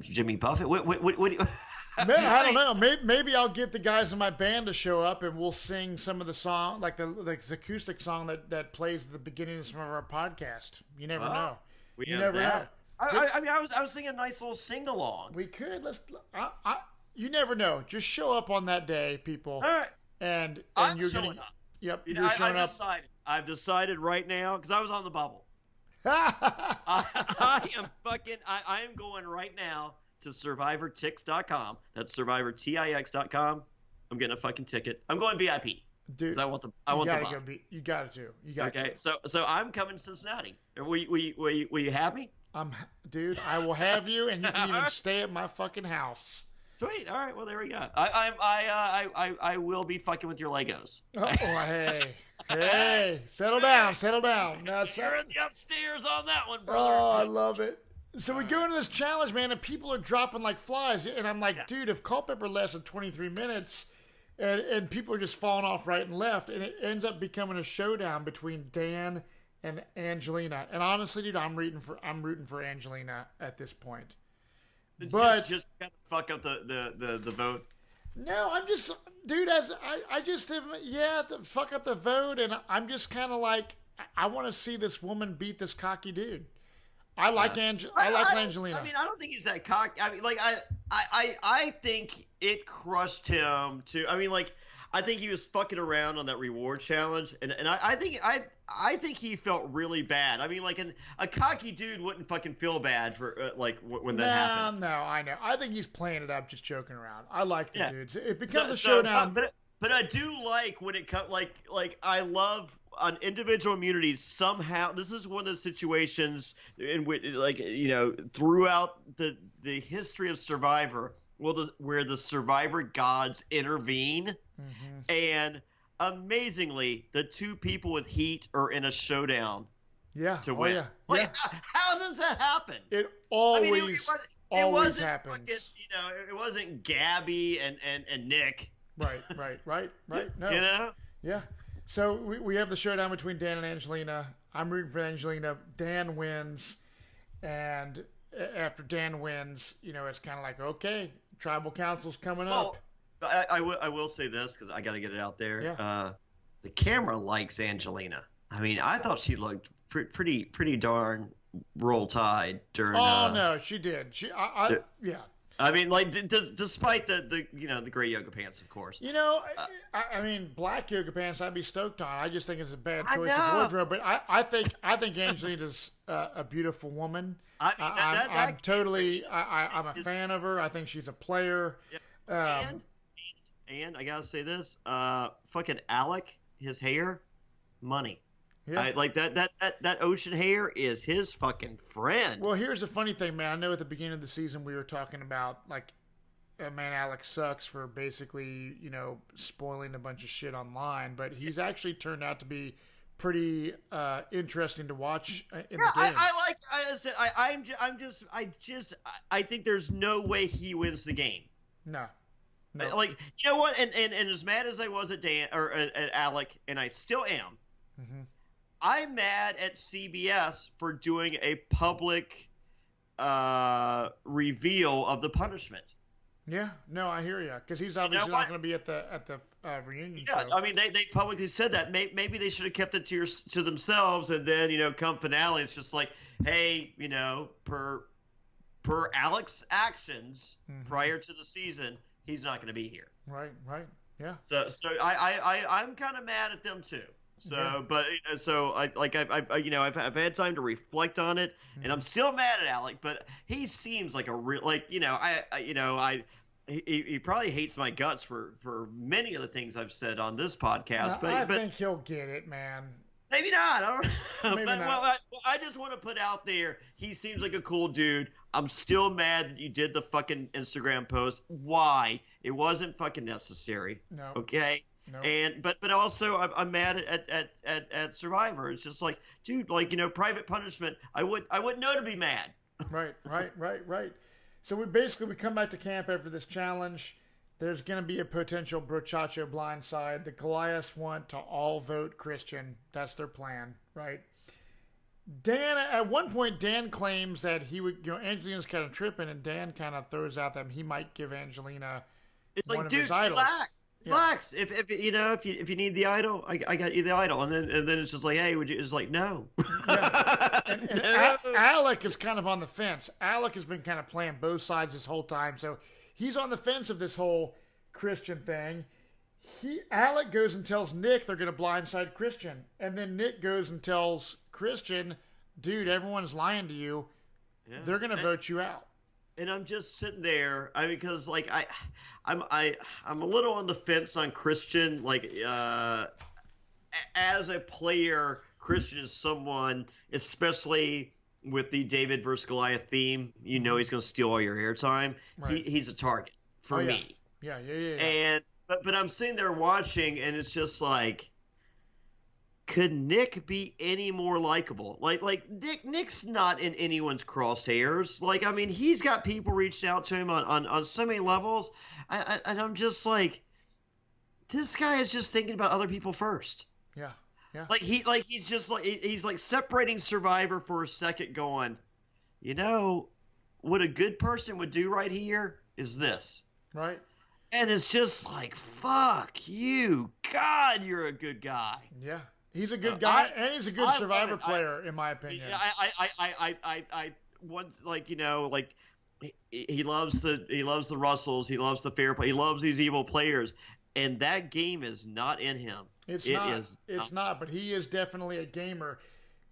Jimmy Buffett? What do you? I don't know. Maybe I'll get the guys in my band to show up and we'll sing some of the song, like the acoustic song that plays at the beginning of some of our podcast. You never know. You never know. I was thinking a nice little sing along. We could. You never know. Just show up on that day, people. All right. And you're showing up. Yep. You're showing up. I've decided right now because I was on the bubble. I am going right now to SurvivorTix.com. That's SurvivorTix.com. I'm getting a fucking ticket. I'm going VIP. Dude, I want the bubble. You got to. Okay. So I'm coming to Cincinnati. Will you have me? Dude, I will have you, and you can even stay at my fucking house. Sweet. All right. Well, there we go. I will be fucking with your Legos. Oh, hey, settle down. Now, you're in the upstairs on that one, brother. Oh, I love it. So we go into this challenge, man, and people are dropping like flies, and I'm like, dude, if Culpepper lasted 23 minutes, and people are just falling off right and left, and it ends up becoming a showdown between Dan and Angelina. And honestly, dude, I'm rooting for Angelina at this point. But just kind of fuck up the vote. No, I'm just, dude. I just am, fuck up the vote, and I'm just kind of like, I want to see this woman beat this cocky dude. I like Angelina. I mean, I don't think he's that cocky. I mean, like, I think it crushed him too. I mean, like, I think he was fucking around on that reward challenge, and I think he felt really bad. I mean, like, a cocky dude wouldn't fucking feel bad for when that happened. No, I know. I think he's playing it up, just joking around. I like the dudes. It becomes a showdown. But I do like when it comes, like I love on individual immunity. Somehow, this is one of the situations in which, like, you know, throughout the history of Survivor, where the Survivor gods intervene, and amazingly, the two people with heat are in a showdown. Yeah. To win. Yeah. Like, how does that happen? It always, it wasn't happens. Fucking, you know, it wasn't Gabby and Nick. Right. No. You know? Yeah. So we have the showdown between Dan and Angelina. I'm rooting for Angelina. Dan wins, and after Dan wins, you know, it's kind of like, okay, tribal council's coming up. I will say this because I got to get it out there. Yeah. The camera likes Angelina. I mean, I thought she looked pretty darn roll tide during. Oh no, she did. Yeah. I mean, like, despite the you know, the gray yoga pants, of course. You know, I mean, black yoga pants I'd be stoked on. I just think it's a bad choice of wardrobe. But I think Angelina's a beautiful woman. I'm a fan of her. I think she's a player. Yeah. And I gotta say this, fucking Alec, his hair, money. Yeah. Like that ocean hair is his fucking friend. Well, here's the funny thing, man. I know at the beginning of the season we were talking about, like, man, Alex sucks for basically, you know, spoiling a bunch of shit online, but he's actually turned out to be pretty interesting to watch in the game. I think there's no way he wins the game. No. Like, you know what? And as mad as I was at Dan or at Alec, and I still am. Mm-hmm. I'm mad at CBS for doing a public reveal of the punishment. Yeah, no, I hear you, because he's obviously not going to be at the reunion. Yeah, show. I mean, they publicly said that. Maybe they should have kept it to themselves, and then, you know, come finale, it's just like, hey, you know, per Alex's actions prior to the season, he's not going to be here. Right, yeah. So I'm kind of mad at them too. So, yeah. But I've had time to reflect on it, and I'm still mad at Alec. But he seems like a real, like, you know, he probably hates my guts for many of the things I've said on this podcast. No, I think he'll get it, man. Maybe not. I don't know. Maybe not. Well, I just want to put out there, he seems like a cool dude. I'm still mad that you did the fucking Instagram post. Why? It wasn't fucking necessary. No. Okay. No. And but also I'm mad at Survivor. It's just like, dude, like, you know, private punishment. I wouldn't know to be mad. Right. So we come back to camp after this challenge. There's going to be a potential brochacho blindside. The Goliaths want to all vote Christian. That's their plan, right? Dan, at one point, Dan claims that he would, you know, Angelina's kind of tripping, and Dan kind of throws out that he might give Angelina one of his idols. Relax. If you know, if you need the idol, I got you the idol, and then it's just like, hey, would you? It's like, no. Yeah. And no. Alec is kind of on the fence. Alec has been kind of playing both sides this whole time, so he's on the fence of this whole Christian thing. Alec goes and tells Nick they're going to blindside Christian, and then Nick goes and tells Christian, dude, everyone's lying to you. Yeah. They're going to vote you out. And I'm just sitting there, because like I'm a little on the fence on Christian. Like, as a player, Christian is someone, especially with the David versus Goliath theme, you know, he's going to steal all your airtime. Right. He's a target for me. Yeah. And but I'm sitting there watching, and it's just like, could Nick be any more likable? Like Nick's not in anyone's crosshairs. Like, I mean, he's got people reaching out to him on so many levels. And I'm just like, this guy is just thinking about other people first. Yeah. Yeah. He's just like he's like separating Survivor for a second, going, you know, what a good person would do right here is this. Right. And it's just like, fuck you. God, you're a good guy. Yeah. He's a good guy, and he's a good Survivor player, in my opinion. I want, like, you know, like, he loves the Russells, he loves the Fairplay, he loves these evil players, and that game is not in him. It's not, but he is definitely a gamer.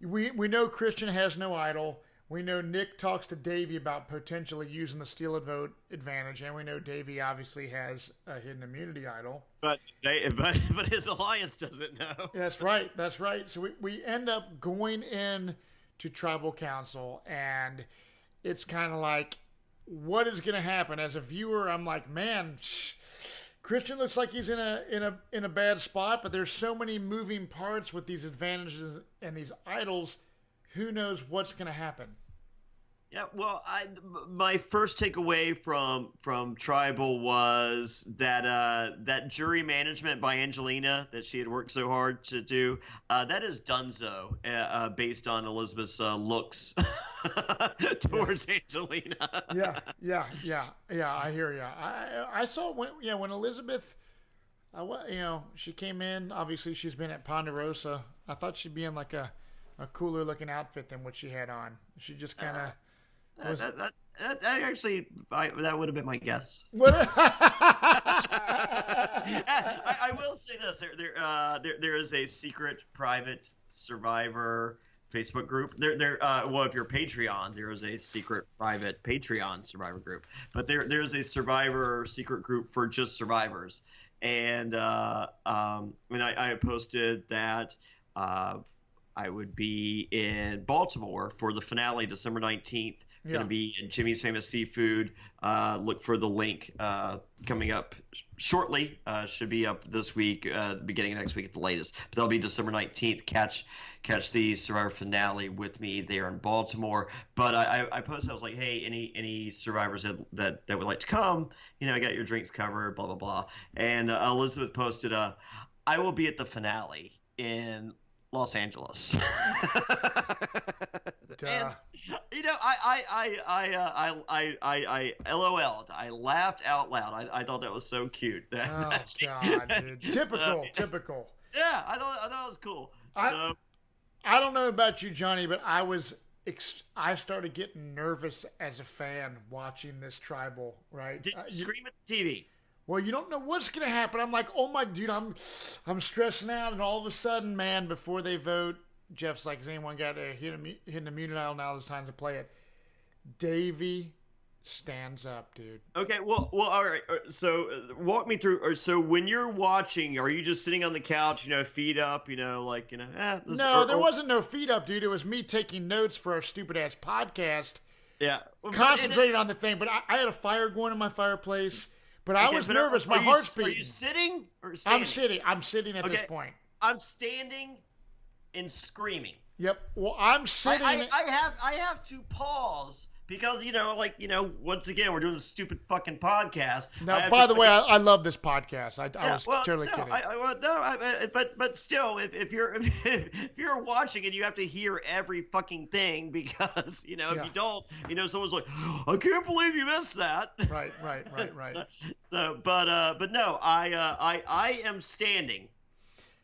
We know Christian has no idol. We know Nick talks to Davey about potentially using the steal a vote advantage, and we know Davey obviously has a hidden immunity idol. But his alliance doesn't know. That's right. That's right. So we end up going in to Tribal Council, and it's kind of like, what is going to happen? As a viewer, I'm like, man, Christian looks like he's in a bad spot, but there's so many moving parts with these advantages and these idols. Who knows what's going to happen? Yeah, well, my first takeaway from Tribal was that jury management by Angelina that she had worked so hard to do, that is donezo, based on Elizabeth's looks towards Angelina. Yeah. I hear you. I saw when Elizabeth, she came in. Obviously, she's been at Ponderosa. I thought she'd be in like a cooler looking outfit than what she had on. She just kind of. That would have been my guess. I will say this: there is a secret private Survivor Facebook group. Well, if you're Patreon, there is a secret private Patreon Survivor group. But there's a Survivor secret group for just survivors. And I posted that I would be in Baltimore for the finale, December 19th. Going to be in Jimmy's Famous Seafood. Look for the link coming up shortly. Should be up this week, beginning of next week at the latest. But that'll be December 19th. Catch the Survivor finale with me there in Baltimore. But I posted, I was like, hey, any survivors that would like to come, I got your drinks covered, blah, blah, blah. And Elizabeth posted, I will be at the finale in Los Angeles. And, I LOL'd. I laughed out loud. I thought that was so cute. God, dude. Typical. Yeah, I thought it was cool. I don't know about you, Johnny, but I started getting nervous as a fan watching this Tribal, right? Did you scream at the TV? Well, you don't know what's going to happen. I'm like, oh my dude, I'm stressing out, and all of a sudden, man, before they vote, Jeff's like, has anyone got a hidden immunity idol? Now it's time to play it. Davey stands up, dude. Okay, well, all right. So walk me through. So when you're watching, are you just sitting on the couch, feet up, No, there wasn't no feet up, dude. It was me taking notes for our stupid ass podcast. Yeah, concentrating on the thing. But I had a fire going in my fireplace. But I was nervous. My heart's beating. Are you sitting or standing? I'm sitting at this point. I'm standing and screaming. Yep. Well, I'm sitting. I have to pause because once again we're doing this stupid fucking podcast. Now, by the way, I love this podcast. I was totally kidding. But still, if you're watching and you have to hear every fucking thing because if you don't, someone's like, I can't believe you missed that. Right. But no, I am standing,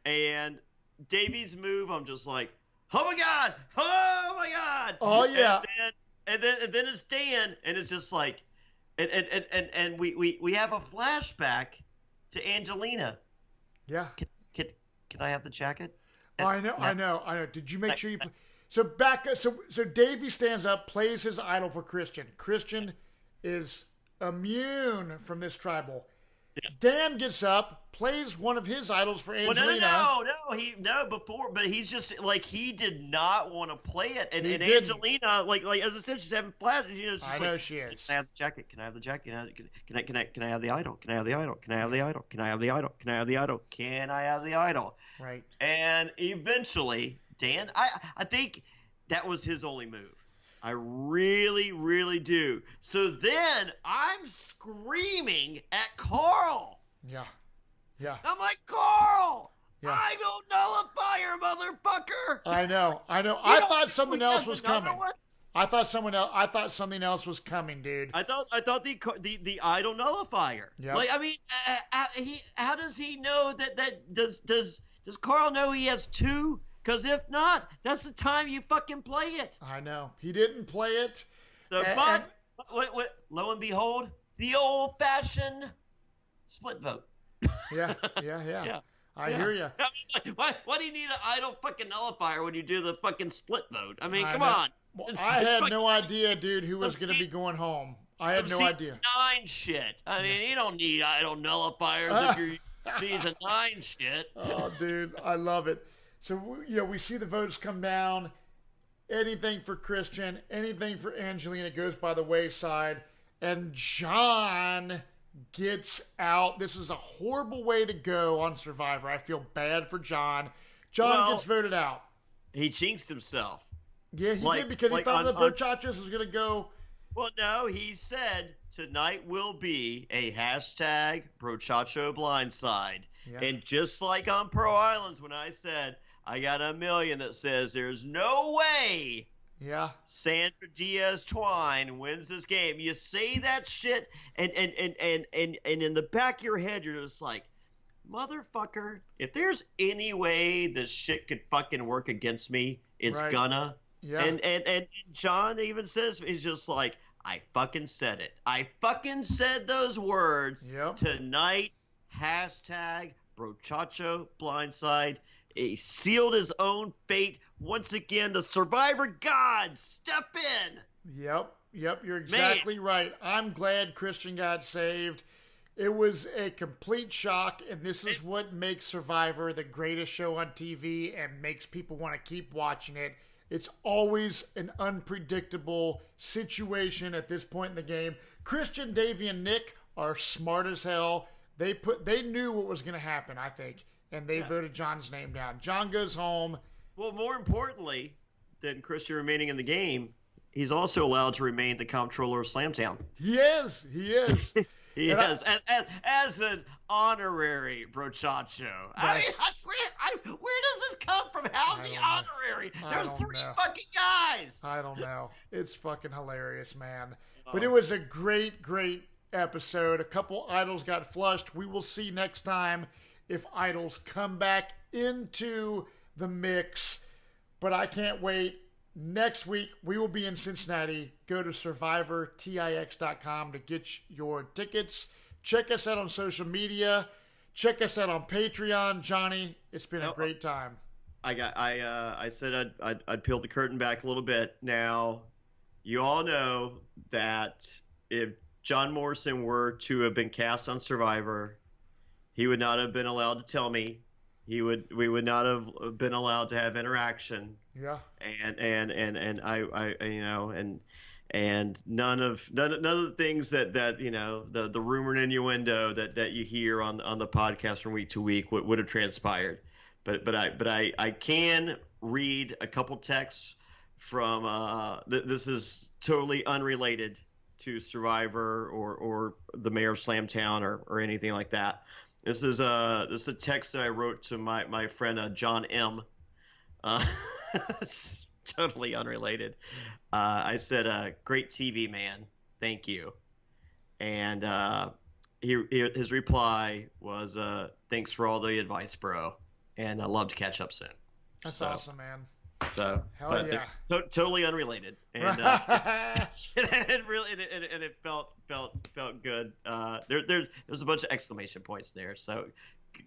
and Davey's move, I'm just like, oh my god. Oh yeah. And then it's Dan, and it's just like, and we have a flashback to Angelina. Yeah. Can I have the jacket? I know. Did you make sure you? So Davey stands up, plays his idol for Christian. Christian is immune from this Tribal. Yes. Dan gets up, plays one of his idols for Angelina. Well, but he's just like, he did not want to play it, and Angelina, like as I said, she's having flashes. I know she is. Can I have the jacket? Can I have the jacket? Can I have the idol? Can I have the idol? Can I have the idol? Can I have the idol? Can I have the idol? Can I have the idol? Right. And eventually, Dan, I think that was his only move. I really, really do. So then I'm screaming at Carl. Yeah. I'm like, Carl, Yeah. Idol nullifier, motherfucker. I know. I thought something else was coming. I thought something else was coming, dude. I thought the idol nullifier. Yep. Like, I mean, how does he know that does Carl know he has two? Because if not, that's the time you fucking play it. I know. He didn't play it. So, what, lo and behold, the old-fashioned split vote. Yeah. I hear you. I mean, why do you need an idol fucking nullifier when you do the fucking split vote? I mean, come know. on. Well, I had no idea, dude, who was going to be going home. I had no idea. Season 9 shit. I mean, you don't need idol nullifiers if you're season 9 shit. Oh, dude, I love it. So, we see the votes come down. Anything for Christian, anything for Angelina goes by the wayside. And John gets out. This is a horrible way to go on Survivor. I feel bad for John. John gets voted out. He jinxed himself. Yeah, he did because he thought the Brochachos was going to go. Well, no, he said tonight will be a hashtag Brochacho blindside. Yeah. And just like on Pearl Islands when I said I got a million that says there's no way Sandra Diaz Twine wins this game. You say that shit and in the back of your head you're just like, motherfucker, if there's any way this shit could fucking work against me, it's gonna. Yeah. And John even says, he's just like, I fucking said it. I fucking said those words. Yep. Tonight, hashtag Brochacho blindside. He sealed his own fate. Once again, the Survivor gods step in. Yep. You're exactly right. I'm glad Christian got saved. It was a complete shock, and this is what makes Survivor the greatest show on TV and makes people want to keep watching it. It's always an unpredictable situation at this point in the game. Christian, Davey, and Nick are smart as hell. They knew what was going to happen, I think, and they voted John's name down. John goes home. Well, more importantly than Christian remaining in the game, he's also allowed to remain the comptroller of Slamtown. He is. He is, as an honorary Brochacho. I mean, where does this come from? How's he honorary? There's three fucking guys. I don't know. It's fucking hilarious, man. But it was a great episode. A couple idols got flushed. We will see next time if idols come back into the mix. But I can't wait. Next week, we will be in Cincinnati. Go to SurvivorTix.com to get your tickets. Check us out on social media. Check us out on Patreon. Johnny, it's been a great time. I said I'd peel the curtain back a little bit. Now, you all know that if John Morrison were to have been cast on Survivor, he would not have been allowed to tell me. We would not have been allowed to have interaction. Yeah. And I and none of the things that the rumor and innuendo that you hear on the podcast from week to week would have transpired. But I can read a couple texts from this is totally unrelated to Survivor or the mayor of Slamtown or anything like that. This is a text that I wrote to my friend John M. It's totally unrelated. I said, "Great TV, man. Thank you." And his reply was, "Thanks for all the advice, bro. And I'd love to catch up soon." That's awesome, man. So, hell yeah, totally unrelated, and it felt good. There's a bunch of exclamation points there. So,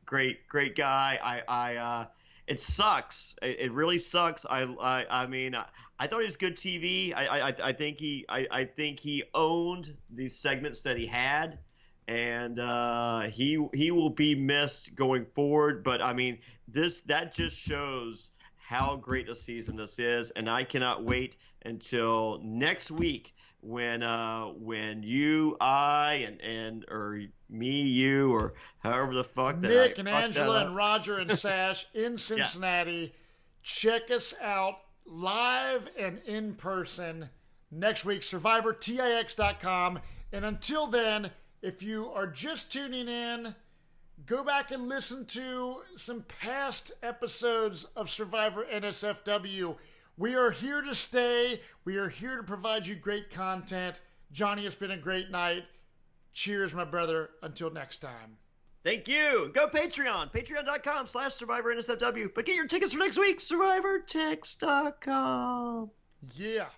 great guy. It sucks. It really sucks. I mean, I thought he was good TV. I think he owned these segments that he had, and he will be missed going forward. But I mean, that just shows how great a season this is, and I cannot wait until next week when you, I, and or me, you, or however the fuck that Nick and Angela and Roger and Sash in Cincinnati. Yeah. Check us out live and in person next week. SurvivorTix.com. And until then, if you are just tuning in, Go back and listen to some past episodes of Survivor NSFW. We are here to stay. We are here to provide you great content. Jonny, it's been a great night. Cheers, my brother. Until next time. Thank you. Go Patreon. Patreon.com/Survivor NSFW. But get your tickets for next week. SurvivorTix.com. Yeah.